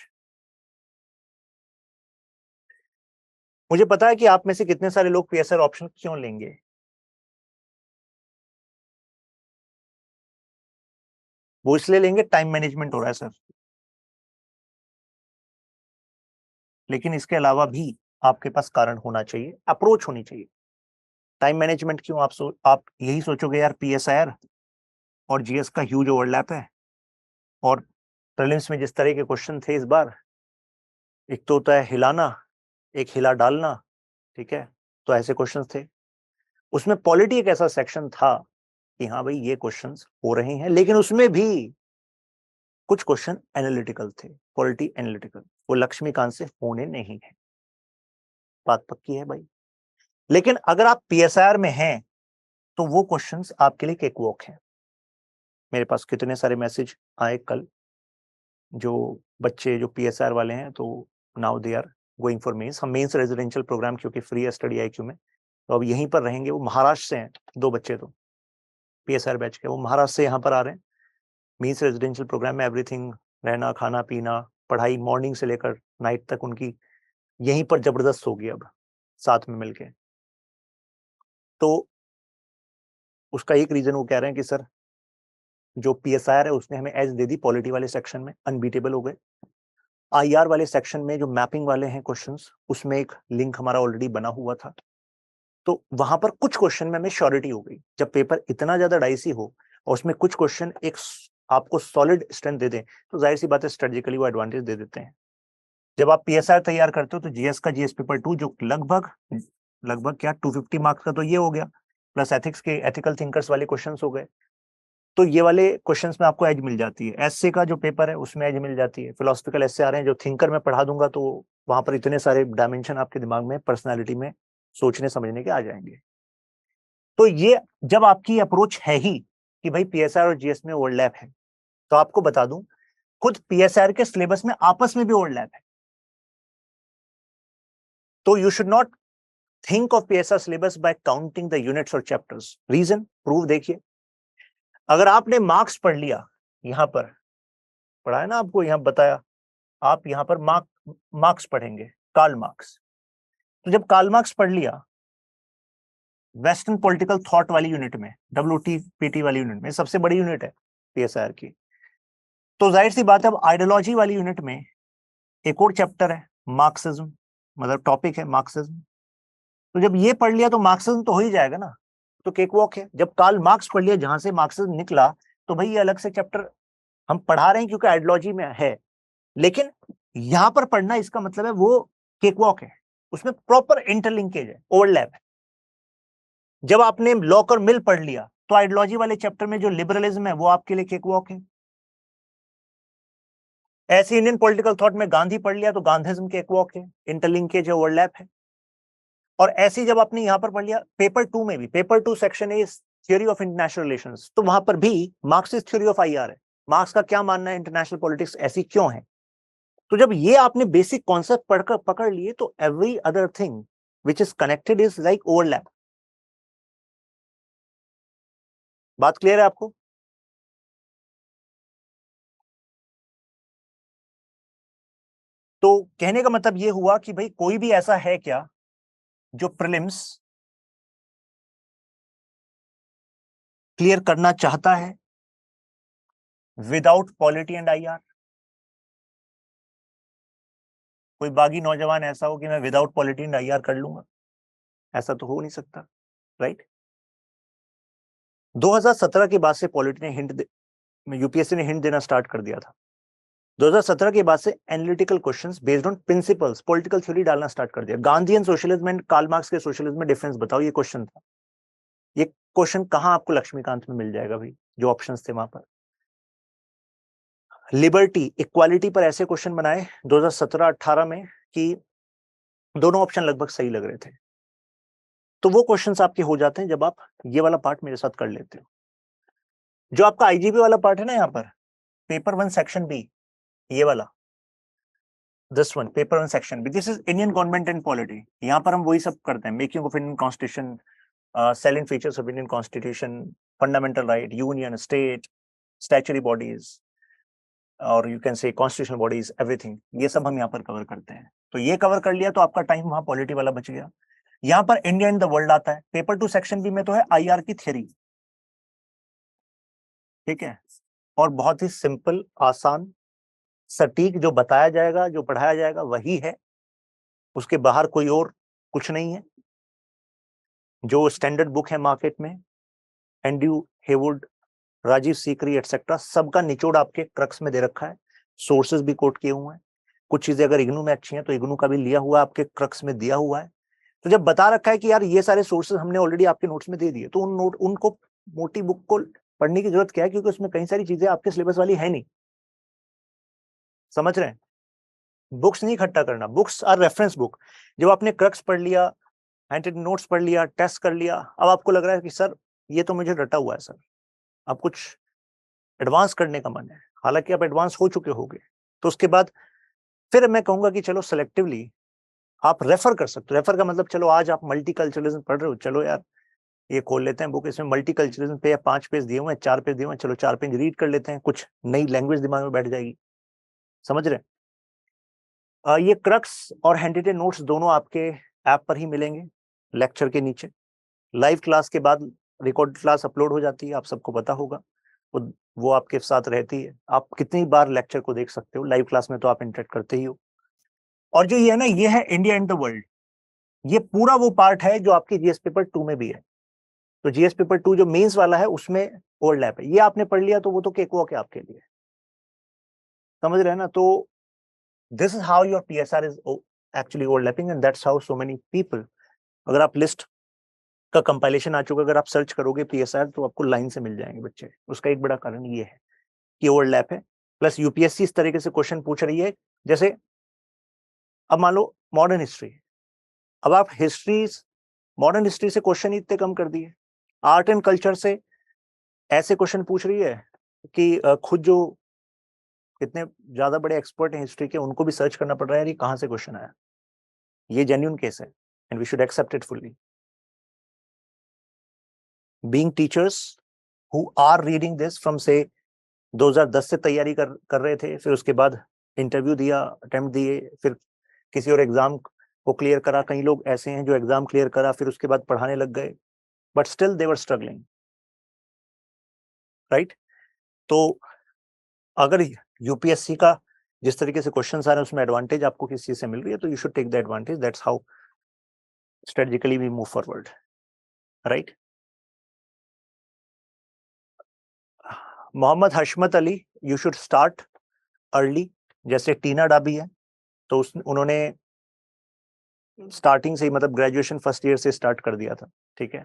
मुझे पता है कि आप में से कितने सारे लोग पीएसआर ऑप्शन क्यों लेंगे। वो इसलिए लेंगे टाइम मैनेजमेंट हो रहा है सर, लेकिन इसके अलावा भी आपके पास कारण होना चाहिए, अप्रोच होनी चाहिए। टाइम मैनेजमेंट क्यों? आप यही सोचोगे यार पीएसआर और जीएस का ह्यूज ओवरलैप है, और प्रीलिम्स में जिस तरह के क्वेश्चन थे इस बार, एक तो होता है हिलाना, एक हिला डालना, ठीक है, तो ऐसे क्वेश्चन थे। उसमें पॉलिटी एक ऐसा सेक्शन था कि हाँ भाई ये क्वेश्चंस हो रहे हैं, लेकिन उसमें भी कुछ क्वेश्चन एनालिटिकल थे, पॉलिटी एनालिटिकल, वो लक्ष्मीकांत से होने नहीं है, बात पक्की है भाई। लेकिन अगर आप पीएसआर में हैं तो वो क्वेश्चंस आपके लिए केक वॉक है। मेरे पास कितने सारे मैसेज आए कल, जो बच्चे जो पीएसआर वाले हैं, तो now they are going for mains. हम मेंस रेजिडेंशियल प्रोग्राम क्योंकि फ्री है स्टडी आईक्यू में, तो अब यहीं पर रहेंगे। वो महाराष्ट्र से हैं, 2 बच्चे तो पीएसआर बैच के, वो महाराष्ट्र से यहाँ पर आ रहे हैं। मेंस रेजिडेंशियल प्रोग्राम में एवरीथिंग, रहना खाना पीना पढ़ाई मॉर्निंग से लेकर नाइट तक उनकी यहीं पर जबरदस्त होगी अब साथ में मिलके। तो उसका एक रीजन वो कह रहे हैं कि सर जो पीएसआर है उसने हमें एज दे दी पॉलिटी वाले सेक्शन में, अनबीटेबल हो गए। आईआर वाले सेक्शन में जो मैपिंग वाले हैं क्वेश्चंस, उसमें एक लिंक हमारा ऑलरेडी बना हुआ था, तो वहां पर कुछ क्वेश्चन में हमें श्योरिटी हो गई। जब पेपर इतना ज्यादा डाइसी हो और उसमें कुछ क्वेश्चन एक आपको सॉलिड स्ट्रेंथ दे दें, तो जाहिर सी बात है स्ट्रेटेजिकली वो एडवांटेज दे देते हैं। जब आप पीएसआर तैयार करते हो तो जीएस का जीएस पेपर 2 जो लगभग लगभग क्या 250 मार्क्स का तो ये हो गया, प्लस एथिक्स के एथिकल थिंकर्स वाले क्वेश्चंस हो गए, तो ये वाले क्वेश्चंस में आपको एज मिल जाती है। एसए का जो पेपर है उसमें एज मिल जाती है। फिलोसफिकल एसए आ रहे हैं जो थिंकर में पढ़ा दूंगा, तो वहां पर इतने सारे डायमेंशन आपके दिमाग में, पर्सनालिटी में सोचने समझने के आ जाएंगे। तो ये जब आपकी अप्रोच है ही कि भाई पीएसआर और जीएस में ओवरलैप है, तो आपको बता दूं खुद पीएसआर के सिलेबस में आपस में भी ओवरलैप है। तो you should not think of PSR syllabus bye counting the units और चैप्टर्स। रीजन प्रूव देखिए, अगर आपने मार्क्स पढ़ लिया, यहां पर पढ़ा है ना आपको, यहां बताया, आप यहां पर मार्क्स पढ़ेंगे, कार्ल मार्क्स। तो जब कार्ल मार्क्स पढ़ लिया वेस्टर्न पॉलिटिकल थॉट वाली यूनिट में, WTPT वाली यूनिट में, सबसे बड़ी यूनिट है पीएसआर की, तो जाहिर सी बात है अब आइडियोलॉजी वाली यूनिट में एक और चैप्टर है मार्क्सिज्म, मतलब टॉपिक है मार्क्सिज्म। तो जब ये पढ़ लिया तो मार्क्सिज्म तो हो ही जाएगा ना, तो केक वॉक है। जब कार्ल मार्क्स पढ़ लिया जहां से मार्क्सिज्म निकला, तो भाई ये अलग से चैप्टर हम पढ़ा रहे हैं क्योंकि आइडियोलॉजी में है, लेकिन यहां पर पढ़ना इसका मतलब है वो केक वॉक है। उसमें प्रॉपर इंटरलिंकेज है, ओवरलैप है। जब आपने लॉक और मिल पढ़ लिया तो आइडियोलॉजी वाले चैप्टर में जो लिबरलिज्म है वो आपके लिए केक वॉक है। ऐसे इंडियन पॉलिटिकल थॉट में गांधी पढ़ लिया तो गांधीज्म केक वॉक है, इंटरलिंकेज है, ओवरलैप है। और ऐसे जब आपने यहां पर पढ़ लिया पेपर 2 में भी, paper 2 section is theory of international relations, तो वहां पर भी मार्क्सिस्ट थ्योरी ऑफ आईआर है, मार्क्स का क्या मानना है इंटरनेशनल पॉलिटिक्स ऐसी क्यों है। तो जब ये आपने बेसिक कॉन्सेप्ट पढ़कर पकड़ लिए तो every other thing which is connected is like overlap. बात क्लियर है आपको? तो कहने का मतलब ये हुआ कि भाई कोई भी ऐसा है क्या जो प्रीलिम्स क्लियर करना चाहता है विदाउट पॉलिटी एंड आईआर? कोई बागी नौजवान ऐसा हो कि मैं विदाउट पॉलिटी एंड आईआर कर लूंगा? ऐसा तो हो नहीं सकता, राइट? 2017 के बाद से पॉलिटी ने यूपीएससी ने हिंट देना स्टार्ट कर दिया था। 2017 के बाद से analytical questions based on principles, political theory डालना स्टार्ट कर दिया। Gandhi and socialism and Karl Marx के सोशलिज्म में डिफरेंस बताओ, ये क्वेश्चन था। ये क्वेश्चन कहां आपको लक्ष्मीकांत में मिल जाएगा भाई, जो ऑप्शंस थे वहां पर? लिबर्टी, इक्वालिटी पर ऐसे क्वेश्चन बनाए 2017-18 में कि दोनों ऑप्शन लगभग सही लग रहे थे। तो वो क्वेश्चंस आपके हो जाते हैं जब आप ये वाला पार्ट मेरे साथ कर लेते हो। जो आपका आईजीबी वाला पार्ट है ना, यहाँ पर पेपर 1 सेक्शन बी, ये वाला, this one paper 1 section B, this is Indian government and polity. यहाँ पर हम वही सब करते हैं, making of Indian constitution, salient features of Indian Constitution, fundamental right, union, state, statutory bodies, और यू कैन से कॉन्स्टिट्यूशनल बॉडीज, एवरीथिंग, ये सब हम यहाँ पर कवर करते हैं। तो ये कवर कर लिया तो आपका टाइम वहां पॉलिटी वाला बच गया। यहाँ पर इंडिया इन द वर्ल्ड आता है, पेपर 2 सेक्शन बी में तो है आईआर की थ्योरी, ठीक है, और बहुत ही सिंपल, आसान, सटीक, जो बताया जाएगा, जो पढ़ाया जाएगा वही है, उसके बाहर कोई और कुछ नहीं है। जो स्टैंडर्ड बुक है मार्केट में, Andrew Heywood, Rajeev Sikri etcetera, सबका निचोड़ आपके क्रक्स में दे रखा है, सोर्सेज भी कोट किए हुए हैं। कुछ चीजें अगर इग्नू में अच्छी हैं तो इग्नू का भी लिया हुआ आपके क्रक्स में दिया हुआ है। तो जब बता रखा है कि यार ये सारे सोर्सेज हमने ऑलरेडी आपके नोट्स में दे दिए, तो उनको मोटी बुक को पढ़ने की जरूरत क्या है, क्योंकि उसमें कई सारी चीजें आपके सिलेबस वाली है नहीं। समझ रहे हैं? बुक्स नहीं इकट्ठा करना, बुक्स आर रेफरेंस बुक। जब आपने क्रक्स पढ़ लिया, हैंड नोट्स पढ़ लिया, टेस्ट कर लिया, अब आपको लग रहा है कि सर ये तो मुझे रटा हुआ है सर, अब कुछ एडवांस करने का मन है, हालांकि आप एडवांस हो चुके होंगे, तो उसके बाद फिर मैं कहूंगा कि चलो सेलेक्टिवली आप रेफर कर सकते हो। रेफर का मतलब, चलो आज आप मल्टीकल्चरलिज्म पढ़ रहे हो, चलो यार ये खोल लेते हैं बुक, इसमें मल्टीकल्चरलिज्म पे 5 पेज दिए हुए हैं, 4 पेज दिए हुए हैं, चलो 4 पेज रीड कर लेते हैं, कुछ नई लैंग्वेज दिमाग में बैठ जाएगी। समझ रहे? ये क्रक्स और हैंडरिटन नोट्स दोनों आपके ऐप पर ही मिलेंगे, लेक्चर के नीचे। लाइव क्लास के बाद रिकॉर्ड क्लास अपलोड हो जाती है, आप सबको पता होगा, वो आपके साथ रहती है। आप कितनी बार लेक्चर को देख सकते हो, लाइव क्लास में तो आप इंटरेक्ट करते ही हो। और जो ये है ना, ये है इंडिया एंड द वर्ल्ड, ये पूरा वो पार्ट है जो आपके जीएस पेपर 2 में भी है। तो जीएस पेपर 2 जो मेंस वाला है उसमें ओवरलैप है, ये आपने पढ़ लिया तो वो तो केक वॉक है आपके लिए। समझ रहे हैं ना? तो this is how your PSR is actually overlapping, and that's how so many people, अगर आप लिस्ट का कंपाइलेशन आ चुका, अगर आप सर्च करोगे पीएसआर तो आपको लाइन से मिल जाएंगे बच्चे। उसका एक बड़ा कारण ये है कि ओवरलैप है, प्लस यूपीएससी इस तरीके से क्वेश्चन पूछ रही है। जैसे अब मान लो मॉडर्न हिस्ट्री, अब आप मॉडर्न हिस्ट्री से क्वेश्चन इतने कम कर दिए, आर्ट एंड कल्चर से ऐसे क्वेश्चन पूछ रही है कि खुद जो कितने ज्यादा बड़े एक्सपर्ट हैं हिस्ट्री के, उनको भी सर्च करना पड़ रहा है, ये कहां से क्वेश्चन आया। ये जेन्युइन केस है and we should accept it fully. Being teachers who are reading this from से 2010 से तैयारी कर रहे थे, फिर उसके बाद इंटरव्यू दिया, अटेम्प्ट दिए, फिर किसी और एग्जाम को क्लियर करा। कई लोग ऐसे हैं जो एग्जाम क्लियर करा फिर उसके बाद पढ़ाने लग गए, but still they were struggling, right? तो अगर यूपीएससी का जिस तरीके से क्वेश्चन आ रहे हैं उसमें एडवांटेज आपको किस चीज से मिल रही है, तो you should take the advantage, that's how strategically we move forward, right? Mohammad Hashmat Ali, you should start early. जैसे टीना डाबी है, तो उन्होंने स्टार्टिंग से ही, मतलब ग्रेजुएशन फर्स्ट ईयर से स्टार्ट कर दिया था, ठीक है।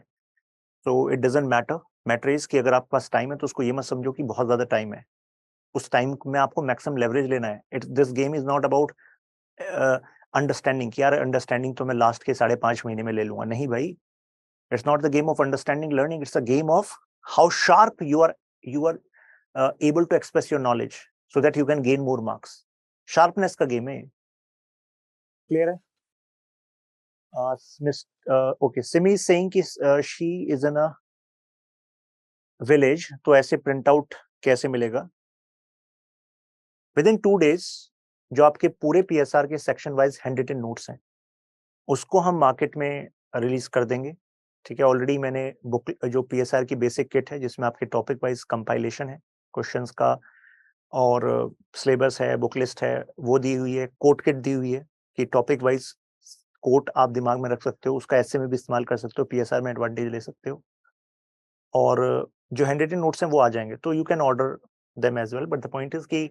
तो it doesn't matter, matter is कि अगर आपके पास टाइम है तो उसको ये मत समझो कि बहुत ज्यादा टाइम है, उस टाइम में आपको मैक्सिमम लेवरेज लेना है। It this game is not about understanding कि यार अंडरस्टैंडिंग तो मैं लास्ट के 5.5 महीने में ले लूंगा, नहीं भाई। It's not the game of understanding learning, it's a game of how sharp you are able to express your knowledge so that you can gain more marks. Sharpness का गेम है, क्लियर है? Okay, Simi is saying कि she is in a village, तो ऐसे print out कैसे मिलेगा? With in 2 days जो आपके पूरे PSR के section wise hand written notes हैं उसको हम मार्केट में रिलीज कर देंगे, ठीक है। ऑलरेडी मैंने बुक जो PSR की बेसिक किट है जिसमें आपके टॉपिक वाइज कंपाइलेशन है क्वेश्चंस का और सिलेबस है, बुक लिस्ट है, वो दी हुई है, कोट किट दी हुई है कि टॉपिक वाइज कोट आप दिमाग में रख सकते हो, उसका ऐसे में भी इस्तेमाल कर सकते हो, PSR में एडवांटेज ले सकते हो, और जो हैंड रिटन नोट्स हैं वो आ जाएंगे, तो you can order them as well. But the point is कि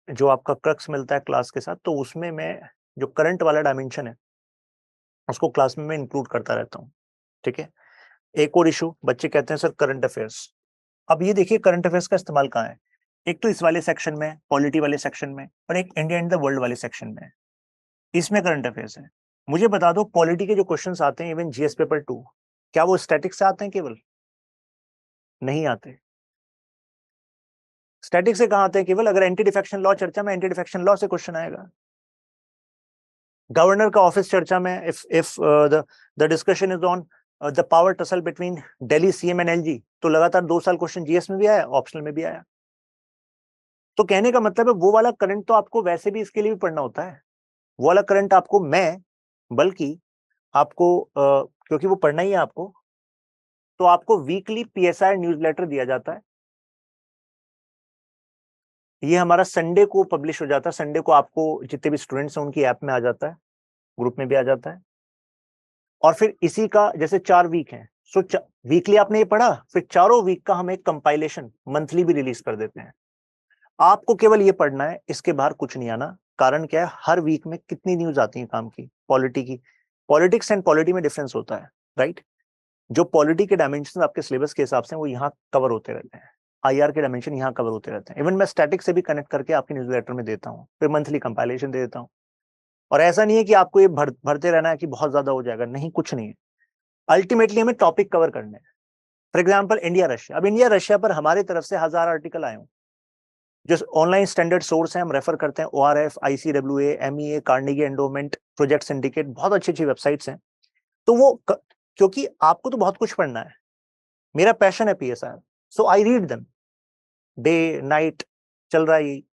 जो आपका क्रक्स मिलता है क्लास के साथ, तो उसमें मैं जो करंट वाला डायमेंशन है उसको क्लास में मैं इंक्लूड करता रहता हूँ, ठीक है। एक और इशू, बच्चे कहते हैं सर करंट अफेयर्स। अब ये देखिए करंट अफेयर्स का इस्तेमाल कहाँ है, एक तो इस वाले सेक्शन में, पॉलिटी वाले सेक्शन में, और एक इंडिया एंड द वर्ल्ड वाले सेक्शन में, इसमें करंट अफेयर्स है। मुझे बता दो पॉलिटी के जो क्वेश्चंस आते हैं इवन GS पेपर 2, क्या वो स्टैटिक से आते हैं? केवल नहीं आते। स्टैटिक से कहां आते हैं? केवल अगर एंटी डिफेक्शन लॉ चर्चा में, एंटी डिफेक्शन लॉ से क्वेश्चन आएगा। गवर्नर का ऑफिस चर्चा में, if the discussion is on the power tussle between Delhi CM and LG, तो लगातार 2 साल क्वेश्चन GS में भी आया, ऑप्शनल में भी आया। तो कहने का मतलब है वो वाला करंट तो आपको वैसे भी इसके लिए भी पढ़ना होता है, वो वाला करंट आपको मैं, बल्कि आपको क्योंकि वो पढ़ना ही है आपको, तो आपको वीकली PSR न्यूज़लेटर दिया जाता है। ये हमारा संडे को पब्लिश हो जाता है, संडे को आपको जितने भी स्टूडेंट्स हैं उनकी ऐप में आ जाता है, ग्रुप में भी आ जाता है। और फिर इसी का जैसे 4 वीक हैं, सो वीकली आपने ये पढ़ा, फिर चारों वीक का हम एक कंपाइलेशन मंथली भी रिलीज कर देते हैं। आपको केवल ये पढ़ना है, इसके बाहर कुछ नहीं आना। कारण क्या है, हर वीक में कितनी न्यूज आती है काम की, पॉलिटी की। पॉलिटिक्स एंड पॉलिटी में डिफरेंस होता है, राइट। जो पॉलिटी के डायमेंशन आपके सिलेबस के हिसाब से वो यहाँ कवर होते रहते हैं, IR के डायमेंशन यहाँ कवर होते रहते हैं। इवन मैं स्टैटिक से भी कनेक्ट करके आपके न्यूज़लेटर में देता हूँ, फिर मंथली कंपाइलेशन दे देता हूँ। और ऐसा नहीं है कि आपको ये भरते रहना है कि बहुत ज्यादा हो जाएगा, नहीं, कुछ नहीं है। अल्टीमेटली हमें टॉपिक कवर करने हैं। फॉर एग्जाम्पल इंडिया रशिया, अब इंडिया रशिया पर हमारी तरफ से 1000 आर्टिकल आए हों, जो ऑनलाइन स्टैंडर्ड सोर्स हैं, हम रेफर करते हैं, ORF, ICWA, MEA, Carnegie endowment, project syndicate, बहुत अच्छी अच्छी वेबसाइट्स हैं। तो वो क्योंकि आपको तो बहुत कुछ पढ़ना है, मेरा पैशन है PSR, so I read them day night, चल रहा है यही।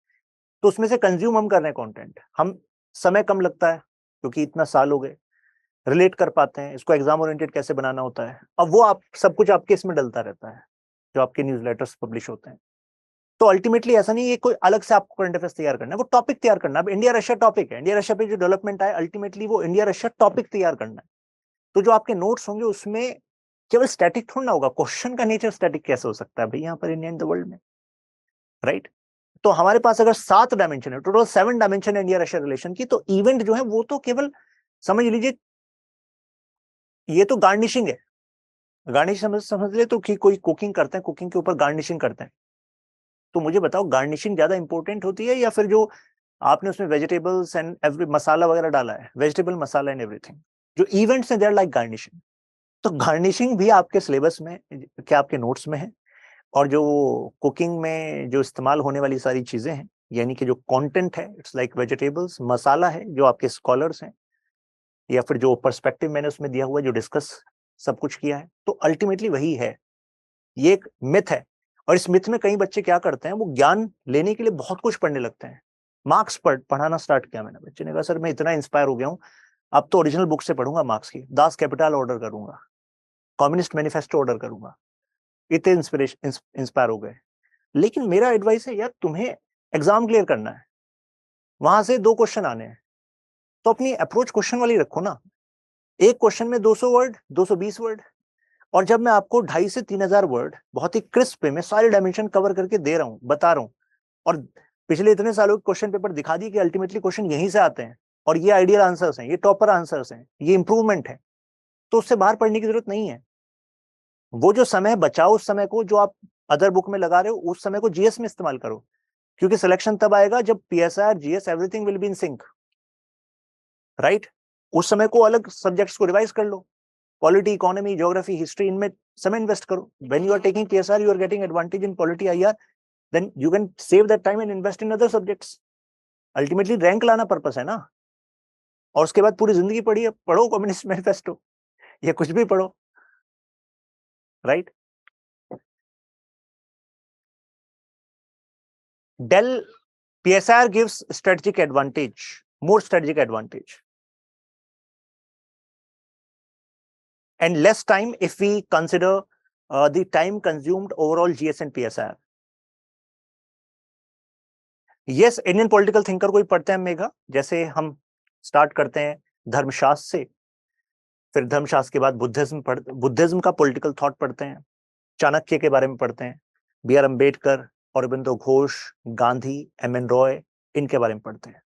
तो उसमें से कंज्यूम हम कर रहे हैं कंटेंट, हम समय कम लगता है क्योंकि इतना साल हो गए, रिलेट कर पाते हैं इसको, एग्जाम ओरिएंटेड कैसे बनाना होता है। अब वो आप सब कुछ आपके इसमें डलता रहता है जो आपके न्यूज़लेटर्स पब्लिश होते हैं। तो अल्टीमेटली ऐसा नहीं है कोई अलग से आपको करंट अफेयर्स तैयार करना है, वो टॉपिक तैयार करना है। अब इंडिया रशिया टॉपिक है, इंडिया रशिया पे जो डेवलपमेंट आए, अल्टीमेटली वो इंडिया रशिया टॉपिक तैयार करना है। तो जो आपके नोट्स होंगे उसमें केवल स्टैटिक थोड़ा ना होगा, क्वेश्चन का नेचर स्टैटिक कैसे हो सकता है भाई यहाँ पर इंडिया इन द वर्ल्ड में, राइट। तो हमारे पास अगर 7 डायमेंशन है, टोटल 7 डायमेंशन है इंडिया रशिया रिलेशन की, तो इवेंट जो है वो तो केवल समझ लीजिए ये तो गार्निशिंग है। गार्निश समझ ले तो कि कोई कुकिंग करते हैं, कुकिंग के ऊपर गार्निशिंग करते हैं। तो मुझे बताओ गार्निशिंग ज्यादा इंपॉर्टेंट होती है या फिर जो आपने उसमें वेजिटेबल्स एंड एवरी मसाला वगैरह डाला है, वेजिटेबल मसाला एंड एवरीथिंग, जो इवेंट्स हैं दे आर लाइक गार्निशिंग। तो गार्निशिंग भी आपके सिलेबस में, क्या आपके नोट्स में है। और जो कुकिंग में जो इस्तेमाल होने वाली सारी चीजें हैं, यानी कि जो कंटेंट है, इट्स लाइक वेजिटेबल्स, मसाला है जो आपके स्कॉलर्स हैं, या फिर जो पर्सपेक्टिव मैंने उसमें दिया हुआ है जो डिस्कस सब कुछ किया है, तो अल्टीमेटली वही है। ये एक मिथ है, और इस मिथ में कई बच्चे क्या करते हैं, वो ज्ञान लेने के लिए बहुत कुछ पढ़ने लगते हैं। मार्क्स पढ़ाना स्टार्ट किया मैंने, बच्चे ने कहा सर मैं इतना इंस्पायर हो गया हूँ, अब तो ओरिजिनल बुक से पढ़ूंगा मार्क्स की, दास कैपिटल ऑर्डर करूंगा, कम्युनिस्ट मैनिफेस्टो ऑर्डर करूंगा, इतने इंस्पायर हो गए। लेकिन मेरा एडवाइस है यार, तुम्हें एग्जाम क्लियर करना है, वहां से 2 क्वेश्चन आने हैं, तो अपनी अप्रोच क्वेश्चन वाली रखो ना। एक क्वेश्चन में 200 वर्ड, 220 वर्ड, और जब मैं आपको 2,500 से 3,000 वर्ड बहुत ही क्रिस्प पे मैं सारे डायमेंशन कवर करके दे रहा हूं, बता रहा हूं, और पिछले इतने सालों के क्वेश्चन पेपर दिखा दिए कि अल्टीमेटली क्वेश्चन यहीं से आते हैं, और ये आइडियल आंसर्स हैं, ये टॉपर आंसर्स हैं, ये इंप्रूवमेंट है, तो उससे बाहर पढ़ने की जरूरत नहीं है। वो जो समय बचाओ, उस समय को जो आप अदर बुक में लगा रहे हो, उस समय को जीएस में इस्तेमाल करो, क्योंकि सिलेक्शन तब आएगा जब PSR, GS, everything will be in sync, right? उस समय को अलग सब्जेक्ट्स को रिवाइज कर लो, पॉलिटी, इकोनॉमी, ज्योग्राफी, हिस्ट्री, इनमें समय इन्वेस्ट करो. When you are taking PSR, you are getting advantage in polity, IR, then you can save that time and invest in other subjects. Ultimately rank लाना purpose है ना. और उसके बाद पूरी जिंदगी पढ़ो कम्युनिस्ट मैनिफेस्टो या कुछ भी पढ़ो, right? Dell PSR gives strategic advantage, more strategic advantage, and less time if we consider the time consumed overall GS and PSR. Yes, Indian political thinker को ही पढ़ते हैं मेघा. जैसे हम स्टार्ट करते हैं धर्मशास्त्र से, फिर धर्मशास्त्र के बाद बुद्धिज्म का पॉलिटिकल थॉट पढ़ते हैं, चाणक्य के बारे में पढ़ते हैं, B R Ambedkar, Aurobindo Ghosh, Gandhi, M N Roy, इनके बारे में पढ़ते हैं.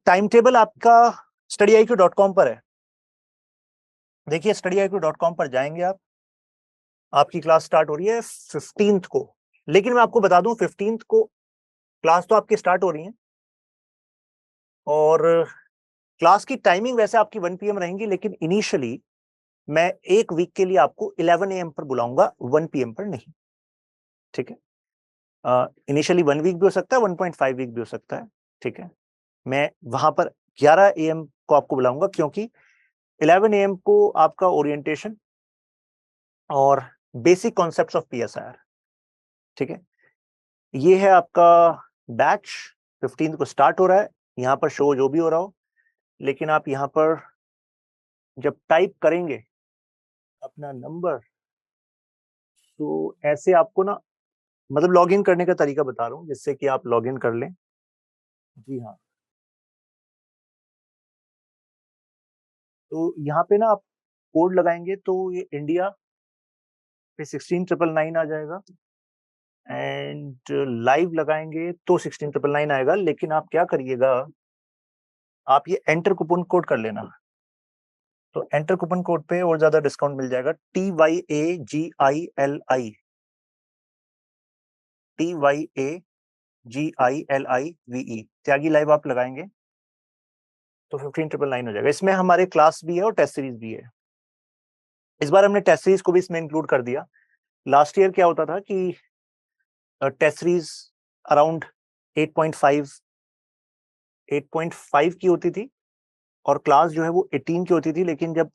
टाइम टेबल आपका studyIQ.com पर है. देखिए studyIQ.com पर जाएंगे आप, आपकी क्लास स्टार्ट हो रही है 15th को. लेकिन मैं आपको बता दूं 15th को क्लास तो आपकी स्टार्ट हो रही है, और क्लास की टाइमिंग वैसे आपकी 1 PM रहेंगी, लेकिन इनिशियली मैं एक वीक के लिए आपको 11 AM पर बुलाऊंगा, 1 PM पर नहीं. ठीक है? इनिशियली 1 वीक भी हो सकता है, 1.5 वीक भी हो सकता है. ठीक है? मैं वहां पर 11 AM को आपको बुलाऊंगा, क्योंकि 11 AM को आपका ओरिएंटेशन और बेसिक कॉन्सेप्ट्स ऑफ पीएसआर. ठीक है? ये है आपका बैच, 15 को स्टार्ट हो रहा है. यहाँ पर शो जो भी हो रहा हो, लेकिन आप यहाँ पर जब टाइप करेंगे अपना नंबर, तो ऐसे आपको ना, मतलब लॉगिन करने का तरीका बता रहा हूँ जिससे कि आप लॉगिन कर लें. जी हाँ, तो यहाँ पे ना आप कोड लगाएंगे तो ये इंडिया पे 16999 आ जाएगा, एंड लाइव लगाएंगे तो 16999 आएगा. लेकिन आप क्या करिएगा, आप ये एंटर कूपन कोड कर लेना, तो एंटर कूपन कोड पे और ज्यादा डिस्काउंट मिल जाएगा. TYAGILI, TYAGILIVE, त्यागी लाइव आप लगाएंगे तो 15999 हो जाएगा. इसमें हमारे क्लास भी है और टेस्ट सीरीज भी है. इस बार हमने टेस्ट सीरीज को भी इसमें इंक्लूड कर दिया. लास्ट ईयर क्या होता था कि टेस्ट सीरीज अराउंड 8.5 की होती थी, और क्लास जो है वो 18 की होती थी. लेकिन जब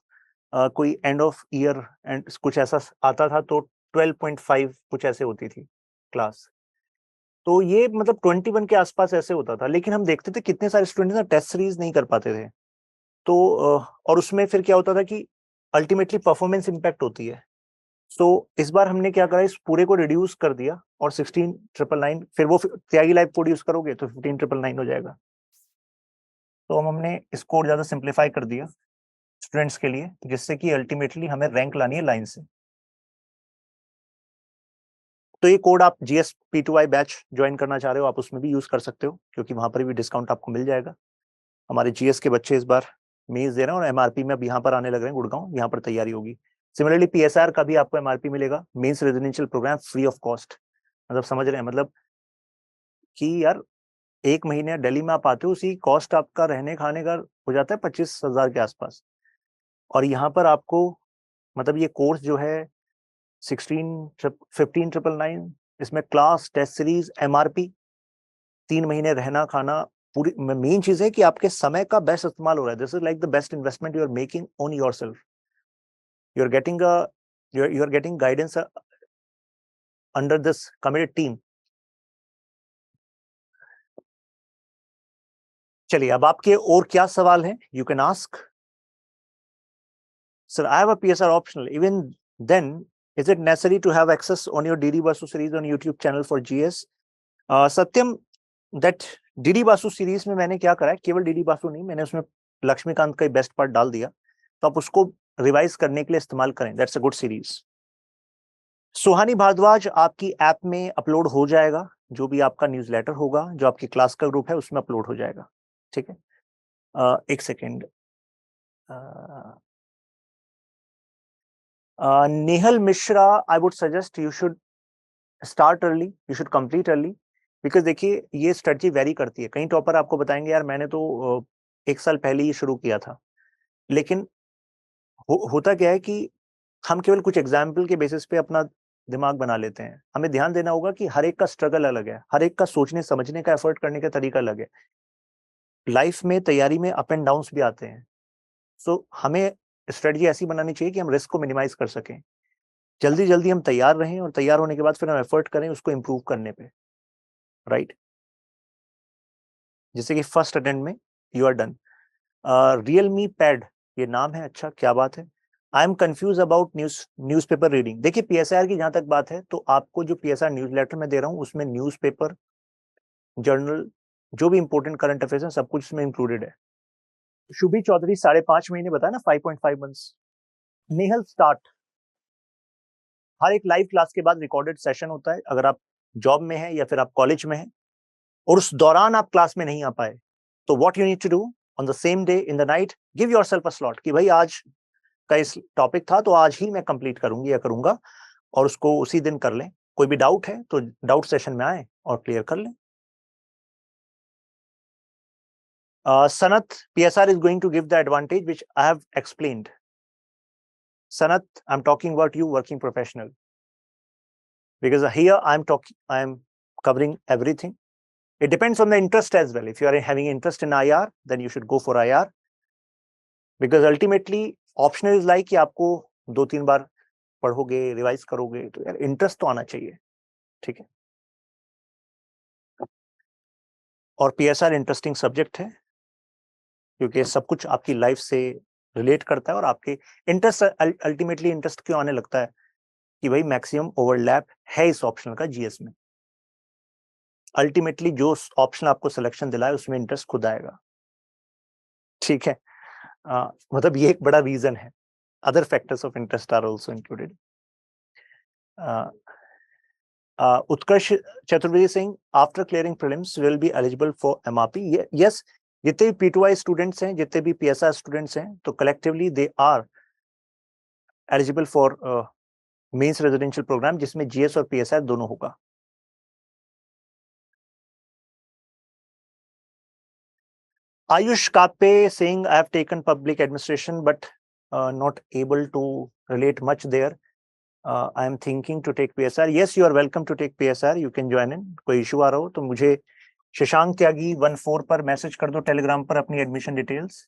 कोई एंड ऑफ ईयर एंड कुछ ऐसा आता था तो 12.5 कुछ ऐसे होती थी क्लास. तो ये मतलब 21 के आसपास ऐसे होता था. लेकिन हम देखते थे कितने सारे स्टूडेंट्स ना टेस्ट सीरीज नहीं कर पाते थे. तो और उसमें फिर क्या होता था कि अल्टीमेटली परफॉर्मेंस इंपैक्ट होती है. तो इस बार हमने क्या करा, इस पूरे को रिड्यूस कर दिया और 16999, फिर वो त्यागी लाइव कोड यूज करोगे तो 15999 हो जाएगा. तो हमने इस कोड ज्यादा सिंप्लीफाई कर दिया स्टूडेंट्स के लिए, जिससे कि अल्टीमेटली हमें रैंक लानी है लाइन से. तो ये कोड आप GS-P2I बैच ज्वाइन करना चाह रहे हो, आप उसमें भी यूज कर सकते हो, क्योंकि वहां पर भी डिस्काउंट आपको मिल जाएगा. हमारे GS के बच्चे इस बार मेंस दे रहे हैं और MRP में अब यहाँ पर आने लग रहे हैं गुड़गांव, यहाँ पर तैयारी होगी. सिमिलरली PSR का भी आपको MRP मिलेगा, mains residential programme free of cost. मतलब समझ रहे हैं, मतलब कि यार 1 महीने दिल्ली में आप आते हो, उसी कॉस्ट आपका रहने खाने का हो जाता है 25,000 के आसपास. और यहाँ पर आपको मतलब ये कोर्स जो है 15,999, इसमें क्लास, टेस्ट सीरीज, MRP, 3 महीने रहना खाना, पूरी मेन चीज है कि आपके समय का बेस्ट इस्तेमाल हो रहा है. This is like the best investment you are making on yourself. You are getting guidance under this committed team. चलिए, अब आपके और क्या सवाल हैं, you can ask. Sir, I have a PSR optional, even then is it necessary to have access on your DD Basu series on YouTube channel for GS? Satyam, that DD Basu series में मैंने क्या करा है, केवल DD Basu नहीं, मैंने उसमें लक्ष्मीकांत का बेस्ट पार्ट डाल दिया, तो आप उसको रिवाइज करने के लिए इस्तेमाल करें. That's a good series. Suhani Bhardwaj, आपकी ऐप में अपलोड हो जाएगा, जो भी आपका न्यूज़लेटर होगा, जो आपकी क्लास का ग्रुप है, उसमें अपलोड हो जाएगा। ठीक है, एक second. Nehal Mishra, I would suggest you should start early, you should complete early, because देखिए ये स्ट्रेटजी वेरी करती है। कई टॉपर आपको बताएंगे यार मैंने तो 1 साल पहले ही शुरू किया था, लेकिन होता क्या है कि हम केवल कुछ एग्जाम्पल के बेसिस पे अपना दिमाग बना लेते हैं। हमें ध्यान देना होगा कि हर एक का स्ट्रगल अलग है, हर एक का सोचने समझने का एफर्ट करने का तरीका अलग है। लाइफ में तैयारी में अप एंड डाउन्स भी आते हैं, सो हमें स्ट्रेटजी ऐसी बनानी चाहिए कि हम रिस्क को मिनिमाइज कर सकें। जल्दी जल्दी हम तैयार रहें और तैयार होने के बाद फिर हम एफर्ट करें उसको इम्प्रूव करने पे, राइट? जैसे कि फर्स्ट अटेम्प्ट में you are done. Realme Pad ये नाम है, अच्छा क्या बात है। I am confuse about newspaper reading. देखिए पीएसआर की जहां तक बात है, तो आपको जो पीएसआर न्यूज़लेटर में दे रहा हूं उसमें न्यूज़पेपर, जर्नल, जो भी इंपॉर्टेंट करंट अफेयर्स है सब कुछ इसमें इंक्लूडेड है। शुभी चौधरी 5.5 महीने बताया ना, 5.5 मंथ्स। नेहल स्टार्ट, हर एक लाइव क्लास के बाद रिकॉर्डेड सेशन होता है। अगर आप जॉब में हैं या फिर आप कॉलेज में हैं और उस दौरान आप क्लास में नहीं आ पाए, तो what you need to do on the same day in the night, give yourself a slot कि भाई आज का इस टॉपिक था तो आज ही मैं कंप्लीट करूंगी या करूंगा, और उसको उसी दिन कर लें। कोई भी डाउट है तो डाउट सेशन में आए और क्लियर कर लें। Sanat, PSR is going to give the advantage which I have explained. Sanat, I'm talking about you, working professional, because here I am covering everything. It depends on the interest as well. If you are having interest in IR, then you should go for IR, because ultimately optional is like कि आपको 2-3 बार पढ़ोगे, revise करोगे, तो यार interest तो आना चाहिए। ठीक है, और PSR इंटरेस्टिंग सब्जेक्ट है क्योंकि सब कुछ आपकी लाइफ से रिलेट करता है, और आपके इंटरेस्ट, अल्टीमेटली इंटरेस्ट क्यों आने लगता है कि भाई मैक्सिमम ओवरलैप है इस ऑप्शनल का जीएस में। अल्टीमेटली जो ऑप्शन आपको सिलेक्शन दिलाए उसमें इंटरेस्ट खुद आएगा। ठीक है, मतलब ये एक बड़ा रीजन है। Other factors of interest are also included. Utkarsh Chaturvedi Singh, after clearing prelims will be eligible for MRP. Yes, जितने भी P2I स्टूडेंट्स हैं, जितने भी PSR स्टूडेंट्स हैं, तो collectively they are eligible for mains residential programme, जिसमें जीएस और PSR दोनों होगा। Ayush Kappe saying, I have taken public administration, but not able to relate much there. I am thinking to take PSR. Yes, you are welcome to take PSR. You can join in. कोई issue आ रहा हो तो मुझे शशांक त्यागी 14 पर message कर दो Telegram पर अपनी एडमिशन डिटेल्स।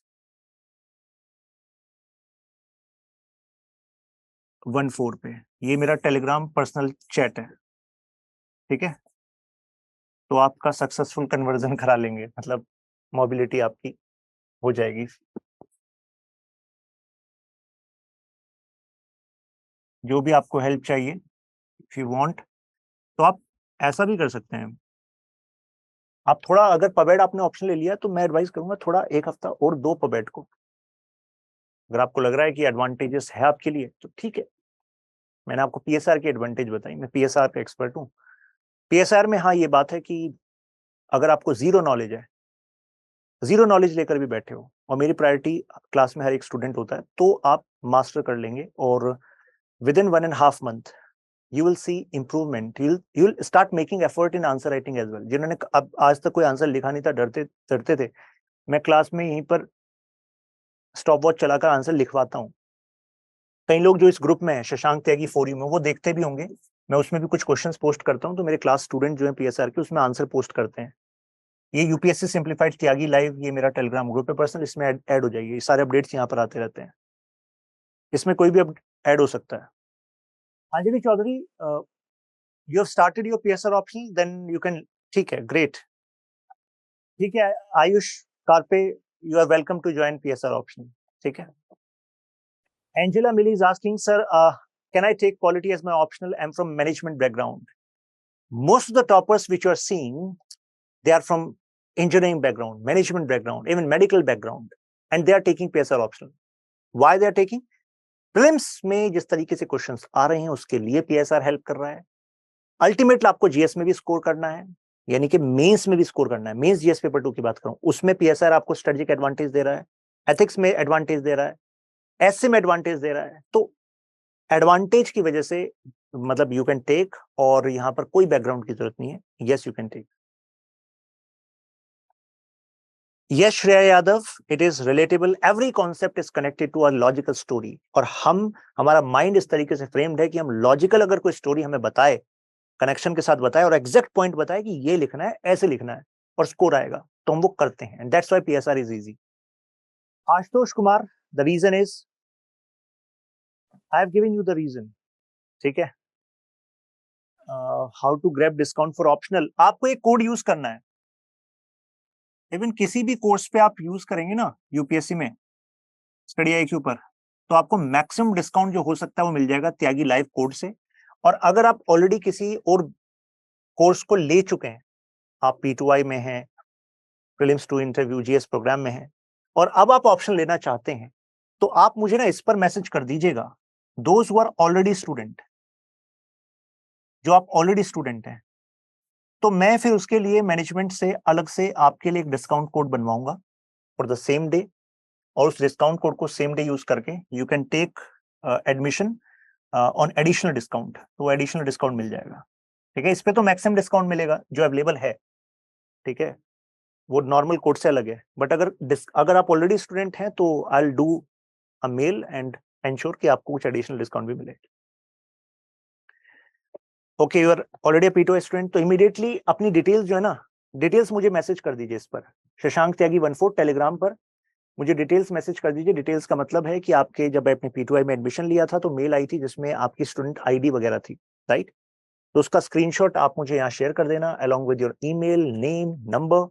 14 पे, ये मेरा टेलीग्राम पर्सनल चैट है। ठीक है, तो आपका सक्सेसफुल कन्वर्जन करा लेंगे, मतलब मोबिलिटी आपकी हो जाएगी। जो भी आपको हेल्प चाहिए, इफ यू वांट, तो आप ऐसा भी कर सकते हैं। आप थोड़ा, अगर पबेड आपने ऑप्शन ले लिया तो मैं एडवाइस करूंगा थोड़ा 1 हफ्ता और दो पबेड को। अगर आपको लग रहा है कि एडवांटेजेस है आपके लिए तो ठीक है। मैंने आपको PSR की एडवांटेज बताई, मैं PSR पे एक्सपर्ट हूँ। PSR में हाँ ये बात है कि अगर आपको जीरो नॉलेज है, जीरो नॉलेज लेकर भी बैठे हो, और मेरी प्रायोरिटी क्लास में हर एक स्टूडेंट होता है, तो आप मास्टर कर लेंगे, और with in 1.5 month you will see improvement. You'll start making effort in answer writing as well. जिन्होंने अब आज तक कोई आंसर लिखा नहीं था, डरते थे, मैं क्लास में यहीं पर स्टॉप वॉच चलाकर आंसर लिखवाता हूँ। कई लोग जो इस ग्रुप में है शशांक त्यागी फॉर यू में, वो देखते भी होंगे, मैं उसमें भी कुछ क्वेश्चंस पोस्ट करता हूँ, तो मेरे क्लास स्टूडेंट जो है PSR के, उसमें आंसर पोस्ट करते हैं। ये UPSC सिंप्लीफाइड त्यागी लाइव, ये मेरा टेलीग्राम ग्रुप है पर्सनल, इसमें ऐड हो जाइए। ये सारे अपडेट्स यहाँ पर आते रहते हैं, इसमें कोई भी ऐड हो सकता है। Anjali Chaudhary, you have started your PSR option, then you can, ठीक है, great, ठीक है। Ayush carpe, you are welcome to join PSR option, ठीक है। Angela Millie is asking, sir, can I take quality as my optional? I'm from management background. Most of the toppers which you are seeing, they are from engineering background, management background, even medical background, and they are taking PSR optional. Why they are taking? Prelims में जिस तरीके से questions आ रहे हैं उसके लिए PSR help कर रहा है, अल्टीमेटली आपको जीएस में भी स्कोर करना है, यानी कि मेंस में भी स्कोर करना है। मेंस जीएस पेपर 2 की बात करूं, उसमें पीएसआर आपको स्ट्रेटेजिक एडवांटेज दे रहा है, एथिक्स में एडवांटेज दे रहा है, एसए में एडवांटेज दे रहा है। तो एडवांटेज की वजह से मतलब यू कैन टेक, और यहां पर कोई बैकग्राउंड की जरूरत नहीं है, yes you can take. Yes, Shreya Yadav, it is relatable. Every concept is connected to a logical story. और हमारा माइंड इस तरीके से फ्रेम्ड है कि हम लॉजिकल अगर कोई स्टोरी हमें बताए, कनेक्शन के साथ बताए और एग्जैक्ट पॉइंट बताए कि ये लिखना है, ऐसे लिखना है और स्कोर आएगा, तो हम वो करते हैं। And that's why PSR is easy. Ashutosh Kumar, the reason is, I have given you the reason, ठीक है। How to grab discount for optional, आपको एक कोड यूज करना है। इवन किसी भी कोर्स पे आप यूज करेंगे ना यूपीएससी में स्टडी आईक्यू पर, तो आपको मैक्सिमम डिस्काउंट जो हो सकता है वो मिल जाएगा त्यागी लाइव कोड से। और अगर आप ऑलरेडी किसी और कोर्स को ले चुके हैं, आप P2I में हैं, prelims to interview GS programme में हैं, और अब आप ऑप्शन लेना चाहते हैं, तो आप मुझे ना इस पर मैसेज कर दीजिएगा, those who are already student, जो आप ऑलरेडी स्टूडेंट हैं, तो मैं फिर उसके लिए मैनेजमेंट से अलग से आपके लिए एक डिस्काउंट कोड बनवाऊंगा फॉर द सेम डे, और उस डिस्काउंट कोड को सेम डे यूज करके you can take admission on additional discount, तो एडिशनल डिस्काउंट मिल जाएगा, ठीक है। इस पे तो मैक्सिमम डिस्काउंट मिलेगा जो अवेलेबल है, ठीक है, वो नॉर्मल कोड से अलग है। बट अगर आप ऑलरेडी स्टूडेंट हैं तो I will do a mail and ensure कि आपको कुछ एडिशनल डिस्काउंट भी मिले। Okay, you are already a P2I student, तो इमीडिएटली अपनी डिटेल्स जो है ना, डिटेल्स मुझे मैसेज कर दीजिए इस पर, शशांक त्यागी 14 टेलीग्राम पर मुझे डिटेल्स मैसेज कर दीजिए। डिटेल्स का मतलब है कि आपके जब आपने P2I में एडमिशन लिया था तो मेल आई थी जिसमें आपकी स्टूडेंट आईडी वगैरह थी, राइट। तो उसका स्क्रीनशॉट आप मुझे यहाँ शेयर कर देना along with your email, name, number.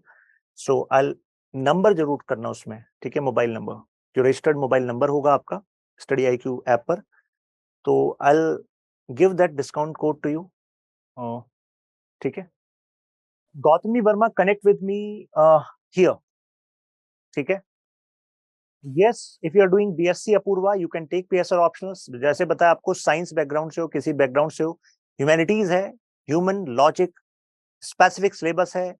So I number जरूर करना उसमें, ठीक है, मोबाइल नंबर, जो रजिस्टर्ड मोबाइल नंबर होगा आपका स्टडी आईक्यू ऐप पर, तो I give that discount code to you, ठीक है। Gautami Verma, connect with me here, ठीक है। Yes, if you are doing BSc Apoorva you can take PSR optionals. जैसे बताया आपको, साइंस बैकग्राउंड से हो, किसी बैकग्राउंड से हो, ह्यूमैनिटीज है, ह्यूमन लॉजिक, स्पेसिफिक सिलेबस है।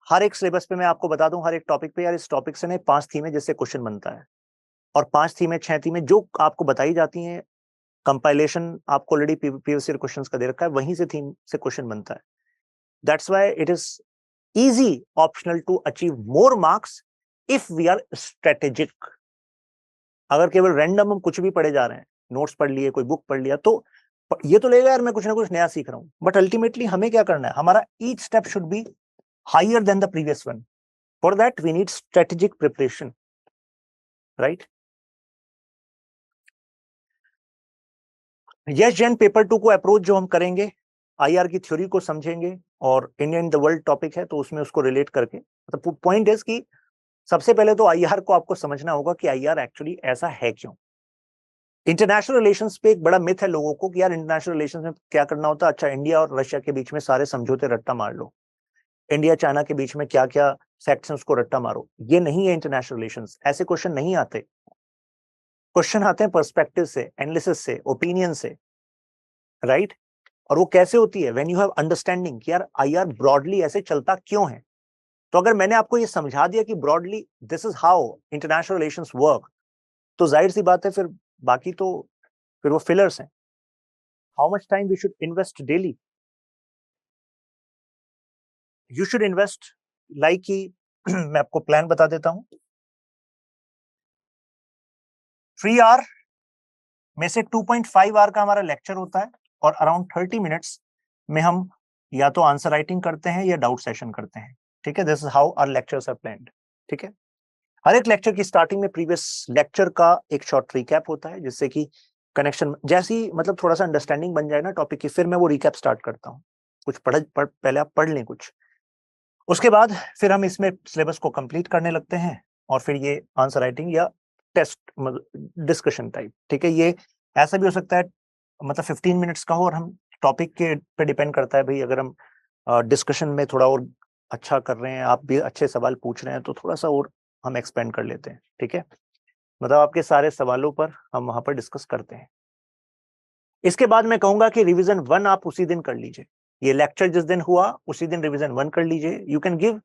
हर एक सिलेबस पे मैं आपको बता दूं, हर एक टॉपिक पे, यार इस टॉपिक से ना 5 थीम है जिससे क्वेश्चन बनता है, और 5 थीम है, 6 थीम है जो आपको बताई जाती हैं। कंपाइलेशन आपको ऑलरेडी प्रीवियस ईयर क्वेश्चंस का दे रखा है, वहीं से थीम से क्वेश्चन बनता है। That's why it is easy optional to achieve more marks if we are strategic. अगर केवल रैंडम हम कुछ भी पढ़े जा रहे हैं, नोट्स पढ़ लिए, कोई बुक पढ़ लिया, तो ये तो लगेगा यार मैं कुछ ना कुछ नया सीख रहा हूं, बट अल्टीमेटली हमें क्या करना है, हमारा each step should be higher than the previous one. For that we need strategic preparation, right. Yes Jain, paper 2 को अप्रोच जो हम करेंगे, आईआर की थ्योरी को समझेंगे, और India in the world topic है तो उसमें उसको रिलेट करके, मतलब पॉइंट इज कि सबसे पहले तो आईआर को आपको समझना होगा कि आईआर एक्चुअली ऐसा है क्यों। इंटरनेशनल रिलेशंस पे एक बड़ा मिथ है लोगों को कि यार इंटरनेशनल रिलेशंस में क्या करना होता है, अच्छा इंडिया और रशिया के बीच में सारे समझौते रट्टा मार लो, इंडिया चाइना के बीच में क्या क्या फैक्ट्स हैं उसको रट्टा मारो। ये नहीं है इंटरनेशनल रिलेशंस, ऐसे क्वेश्चन नहीं आते। क्वेश्चन आते हैं पर्सपेक्टिव से, एनालिसिस से, ओपिनियन से, राइट। और वो कैसे होती है, व्हेन यू हैव अंडरस्टैंडिंग कि यार आईआर ब्रॉडली ऐसे चलता क्यों है। तो अगर मैंने आपको ये समझा दिया कि broadly this is how international relations work, तो जाहिर सी बात है फिर बाकी तो फिर वो फिलर्स हैं। How much time we should invest daily, you should invest like कि मैं आपको प्लान बता देता हूं। 3 आवर में से 2.5 आवर का हमारा लेक्चर होता है, और अराउंड 30 मिनट्स में हम या तो आंसर राइटिंग करते हैं या डाउट सेशन करते हैं, ठीक है। This is how our lectures are planned, ठीक है। हर एक लेक्चर की स्टार्टिंग में प्रीवियस लेक्चर का एक शॉर्ट रिकैप होता है, जिससे कि कनेक्शन जैसी मतलब थोड़ा सा अंडरस्टैंडिंग बन जाए ना टॉपिक की, फिर मैं वो रिकैप स्टार्ट करता हूँ। कुछ पहले आप पढ़ लें कुछ, उसके बाद फिर हम इसमें सिलेबस को कंप्लीट करने लगते हैं, और फिर ये आंसर राइटिंग या टेस्ट डिस्कशन टाइप, ठीक है। ये ऐसा भी हो सकता है मतलब 15 मिनट्स का हो, और हम टॉपिक के पे डिपेंड करता है भाई, अगर हम डिस्कशन में थोड़ा और अच्छा कर रहे हैं, आप भी अच्छे सवाल पूछ रहे हैं, तो थोड़ा सा और हम एक्सपेंड कर लेते हैं, ठीक है। मतलब आपके सारे सवालों पर हम वहां पर डिस्कस करते हैं। इसके बाद मैं कहूंगा कि रिवीजन 1 आप उसी दिन कर लीजिए, ये लेक्चर जिस दिन हुआ उसी दिन रिवीजन 1 कर लीजिए. You can give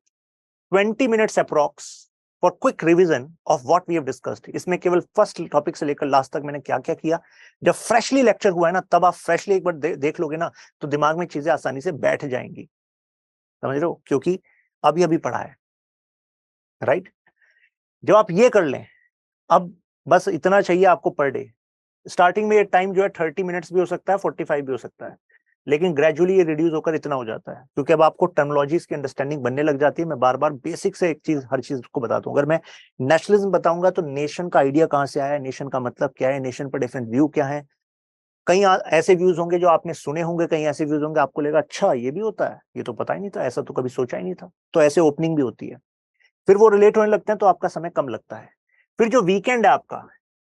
20 minutes approx for quick revision of what we have discussed. इसमें केवल फर्स्ट टॉपिक से लेकर लास्ट तक मैंने क्या क्या किया. जब फ्रेशली लेक्चर हुआ है ना, तब आप फ्रेशली एक बार देख लोगे ना, तो दिमाग में चीजें आसानी से बैठ जाएंगी. समझ रहे हो, क्योंकि अभी अभी पढ़ा है. राइट. जब आप ये कर लें, अब बस इतना चाहिए आपको पर डे. स्टार्टिंग में ये टाइम जो है 30 मिनट्स भी हो सकता है, 45 भी हो सकता है, लेकिन ग्रेजुअली ये रिड्यूस होकर इतना हो जाता है, क्योंकि अब आपको टर्मिनोलॉजीज की अंडरस्टैंडिंग बनने लग जाती है. मैं बार बार बेसिक से एक चीज, हर चीज को बताता हूँ. अगर मैं नेशनलिज्म बताऊंगा तो नेशन का आइडिया कहां से आया है, नेशन का मतलब क्या है, नेशन पर डिफरेंट व्यू क्या है. कई ऐसे व्यूज होंगे जो आपने सुने होंगे, कई ऐसे व्यूज होंगे आपको लगेगा अच्छा ये भी होता है, ये तो पता ही नहीं था, ऐसा तो कभी सोचा ही नहीं था. तो ऐसे ओपनिंग भी होती है, फिर वो रिलेट होने लगते हैं, तो आपका समय कम लगता है. फिर जो वीकेंड है आपका,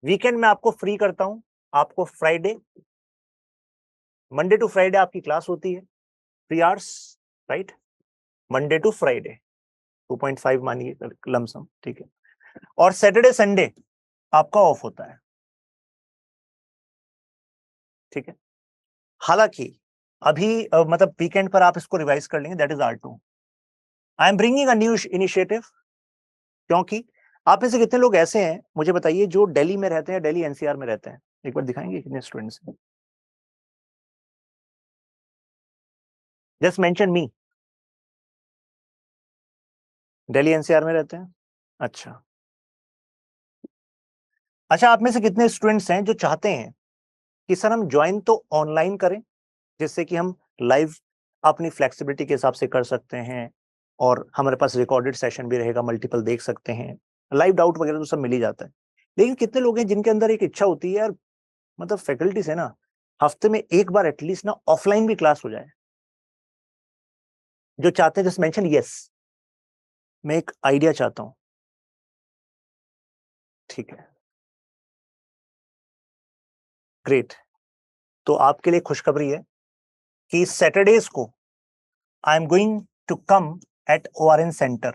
वीकेंड में आपको फ्री करता हूं. आपको फ्राइडे, मंडे टू फ्राइडे आपकी क्लास होती है, 3 hours. Right. Monday to Friday 2.5 मानिए लमसम. ठीक है. और सैटरडे संडे आपका ऑफ होता है. ठीक है. हालांकि अभी मतलब वीकेंड पर आप इसको रिवाइज कर लेंगे, that is R2. I am bringing a new initiative, क्योंकि आप में से कितने लोग ऐसे हैं मुझे बताइए जो दिल्ली में रहते हैं, दिल्ली एनसीआर में रहते हैं. एक बार दिखाएंगे कितने स्टूडेंट्स हैं. जस्ट मेंशन मी. दिल्ली एनसीआर में रहते हैं. अच्छा. अच्छा, आप में से कितने स्टूडेंट्स हैं जो चाहते हैं कि सर हम ज्वाइन तो ऑनलाइन करें, जिससे कि हम लाइव अपनी फ्लेक्सिबिलिटी के हिसाब से कर सकते हैं, और हमारे पास रिकॉर्डेड सेशन भी रहेगा, मल्टीपल देख सकते हैं, लाइव डाउट वगैरह तो सब मिल ही जाता है. लेकिन कितने लोग हैं जिनके अंदर एक इच्छा होती है यार, मतलब फैकल्टी से ना हफ्ते में एक बार एटलीस्ट ना ऑफलाइन भी क्लास हो जाए. जो चाहते हैं जस्ट मेंशन यस. मैं एक आइडिया चाहता हूं. ठीक है. ग्रेट. तो आपके लिए खुशखबरी है कि सैटरडेज को I am going to come at ORN centre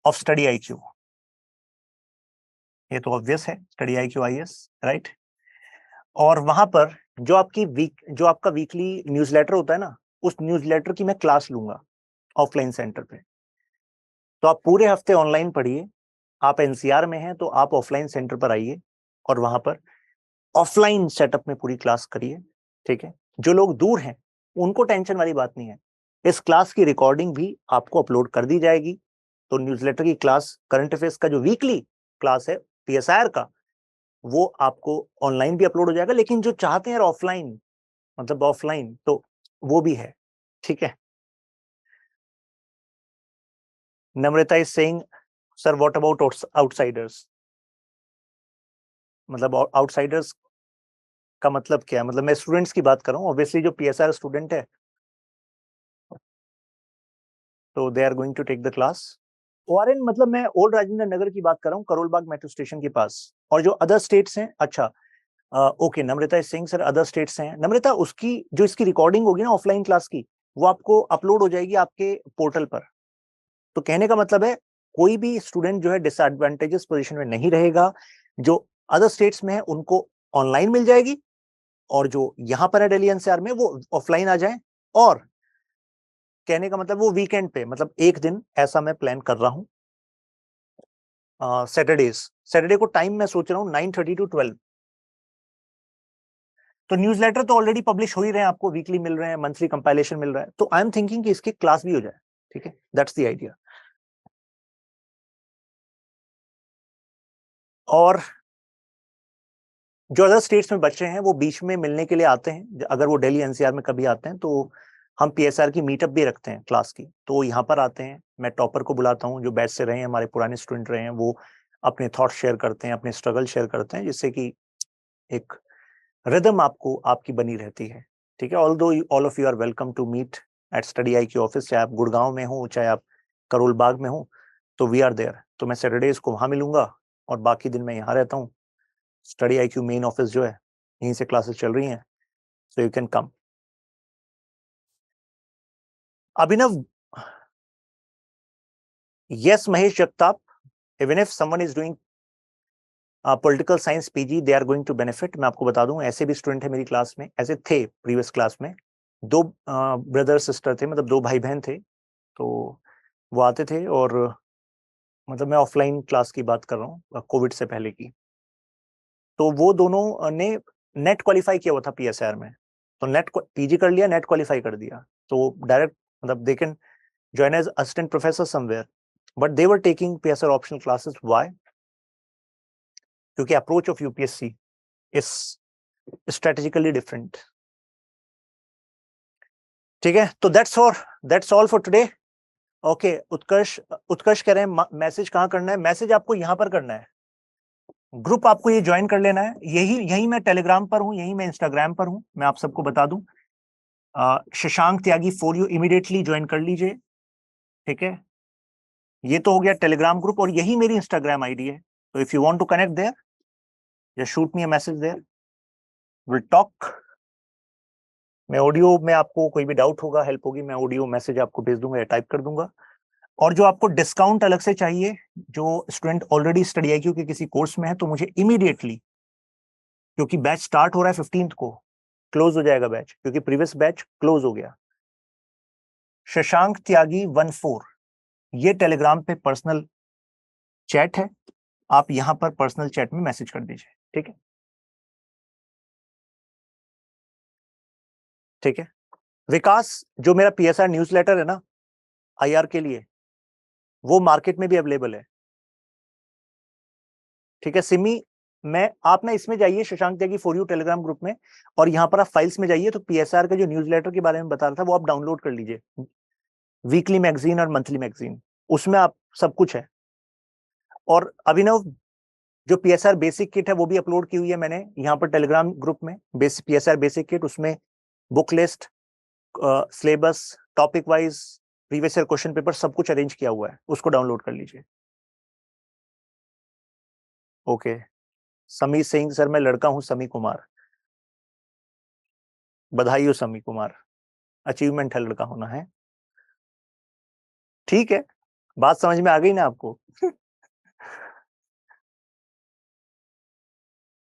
of study IQ. ये तो ऑब्वियस है, स्टडी IQ IS. राइट. और वहां पर जो आपका वीकली न्यूज़लेटर होता है ना, उस न्यूज़लेटर की मैं क्लास लूंगा ऑफलाइन सेंटर पे. तो आप पूरे हफ्ते ऑनलाइन पढ़िए. आप एनसीआर में हैं तो आप ऑफलाइन सेंटर पर आइए और वहां पर ऑफलाइन सेटअप में पूरी क्लास करिए. ठीक है. जो लोग दूर हैं उनको टेंशन वाली बात नहीं है. इस क्लास की रिकॉर्डिंग भी आपको अपलोड कर दी जाएगी. तो न्यूज़लेटर की क्लास, करंट अफेयर्स का जो वीकली क्लास है PSIR का, वो आपको ऑनलाइन भी अपलोड हो जाएगा. लेकिन जो चाहते हैं ऑफलाइन, मतलब ऑफलाइन, तो वो भी है. ठीक है. Namrata is saying sir what about outsiders. मतलब आउटसाइडर्स का मतलब क्या है? मतलब मैं स्टूडेंट्स की बात कर रहा हूँ. ऑब्वियसली जो PSR स्टूडेंट है तो they are going to take the class. ORN मतलब मैं ओल्ड राजेंद्र नगर की बात कर रहा हूँ, करोल बाग मेट्रो स्टेशन के पास. और जो अदर स्टेट्स हैं, अच्छा okay, Namrata is saying sir other states हैं. नम्रता, उसकी जो इसकी रिकॉर्डिंग होगी ना ऑफलाइन क्लास की, वो आपको अपलोड हो जाएगी आपके पोर्टल पर. तो कहने का मतलब है कोई भी स्टूडेंट जो है डिसएडवांटेजेस पोजीशन में नहीं रहेगा. जो अदर स्टेट्स में है उनको ऑनलाइन मिल जाएगी, और जो यहां पर है दिल्ली एनसीआर में वो ऑफलाइन आ जाए. और कहने का मतलब वो वीकेंड पे, मतलब एक दिन ऐसा मैं प्लान कर रहा हूं. सैटरडे को टाइम मैं सोच रहा हूँ 9:30 to 12. तो न्यूज़लेटर तो ऑलरेडी पब्लिश हो ही रहे हैं, आपको वीकली मिल रहे हैं, मंथली कंपाइलेशन मिल रहा है. तो आई एम थिंकिंग कि इसकी क्लास भी हो जाए. ठीक है. That's the idea. और जो अदर स्टेट्स में बच्चे हैं वो बीच में मिलने के लिए आते हैं. अगर वो दिल्ली एनसीआर में कभी आते हैं तो हम PSR की मीटअप भी रखते हैं क्लास की, तो यहाँ पर आते हैं. मैं टॉपर को बुलाता हूँ, जो बैच से रहे हैं, हमारे पुराने स्टूडेंट रहे हैं, वो अपने थॉट्स शेयर करते हैं, अपने स्ट्रगल शेयर करते हैं, जिससे कि एक रिदम आपको आपकी बनी रहती है. ठीक है. All of you are welcome to meet at Study IQ office. चाहे आप गुड़गांव में हो, चाहे आप करोल बाग में हो, तो वी आर देयर. तो मैं सैटरडेज को वहां मिलूंगा और बाकी दिन मैं यहाँ रहता हूँ. स्टडी IQ मेन ऑफिस जो है, यहीं से क्लासेस चल रही हैं, so you can come. Abhinav, yes Mahesh Jagtap, even if someone is doing political science PG, they are going to benefit. मैं आपको बता दूं, ऐसे भी स्टूडेंट है मेरी क्लास में, ऐसे थे प्रीवियस क्लास में, 2 ब्रदर सिस्टर थे, मतलब 2 भाई बहन थे। तो वो आते थे, और मतलब मैं ऑफलाइन क्लास की बात कर रहा हूँ, कोविड से पहले की। तो वो दोनों ने नेट क्वालिफाई किया हुआ था पीएसआर में, तो नेट पीजी कर लिया, नेट क्वालिफाई कर दिया, तो डायरेक्ट मतलब they can join as assistant professor somewhere, but they were taking PSR optional classes. Why? क्योंकि approach of UPSC is strategically different. ठीक है, तो that's all for today. Okay, उत्कर्ष कह रहे हैं मैसेज कहाँ करना है? मैसेज आपको यहाँ पर करना है, ग्रुप आपको ये ज्वाइन कर लेना है। यही मैं टेलीग्राम पर हूँ, यही मैं इंस्टाग्राम पर हूँ, मैं आप सबको बता दूं। शशांक त्यागी फॉर यू, इमीडिएटली ज्वाइन कर लीजिए। ठीक है, ये तो हो गया टेलीग्राम ग्रुप, और यही मेरी इंस्टाग्राम आईडी है। तो if you want to connect there, या shoot me a message there, will talk. मैं ऑडियो में, आपको कोई भी डाउट होगा, हेल्प होगी, मैं ऑडियो मैसेज आपको भेज दूंगा या टाइप कर दूंगा। और जो आपको डिस्काउंट अलग से चाहिए, जो स्टूडेंट ऑलरेडी स्टडी आईक्यू के किसी कोर्स में है, तो मुझे इमीडिएटली, क्योंकि बैच स्टार्ट हो रहा है 15th को, क्लोज हो जाएगा बैच, क्योंकि प्रीवियस बैच क्लोज हो गया। शशांक त्यागी 14, ये टेलीग्राम पे पर्सनल चैट है, आप यहां पर पर्सनल चैट में मैसेज कर दीजिए। ठीक है, ठीक है। विकास, जो मेरा पीएसआर न्यूज़लेटर है ना आईआर के लिए, वो मार्केट में भी अवेलेबल है। ठीक है सिमी, आप ना इसमें जाइए, शशांक त्यागी फॉर यू टेलीग्राम ग्रुप में, और यहां पर आप फाइल्स में जाइए, तो पीएसआर का जो न्यूज़लेटर के बारे में बता रहा था, वो आप डाउनलोड कर लीजिए, वीकली मैगजीन और मंथली मैगजीन, उसमें आप सब कुछ है। और अभिनव, जो पीएसआर बेसिक किट है वो भी अपलोड की हुई है मैंने यहाँ पर टेलीग्राम ग्रुप में, पीएसआर बेसिक किट, उसमें book list, syllabus, topic wise, previous year question paper, सब कुछ अरेंज किया हुआ है, उसको डाउनलोड कर लीजिए। ओके, समी सिंह, सर मैं लड़का हूं समी कुमार, बधाई हो समी कुमार, अचीवमेंट है लड़का होना है। ठीक है, बात समझ में आ गई ना आपको?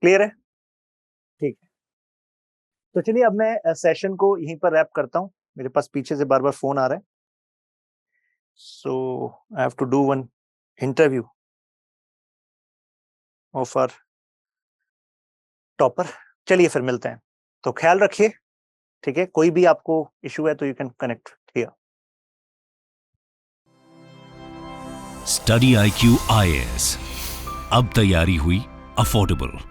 क्लियर है? ठीक है, तो चलिए अब मैं सेशन को यहीं पर रैप करता हूं, मेरे पास पीछे से बार बार फोन आ रहा है, so I have to do one interview of our topper. चलिए फिर मिलते हैं, तो ख्याल रखिए। ठीक है, कोई भी आपको इशू है तो you can connect here. Study IQ IAS, अब तैयारी हुई अफोर्डेबल।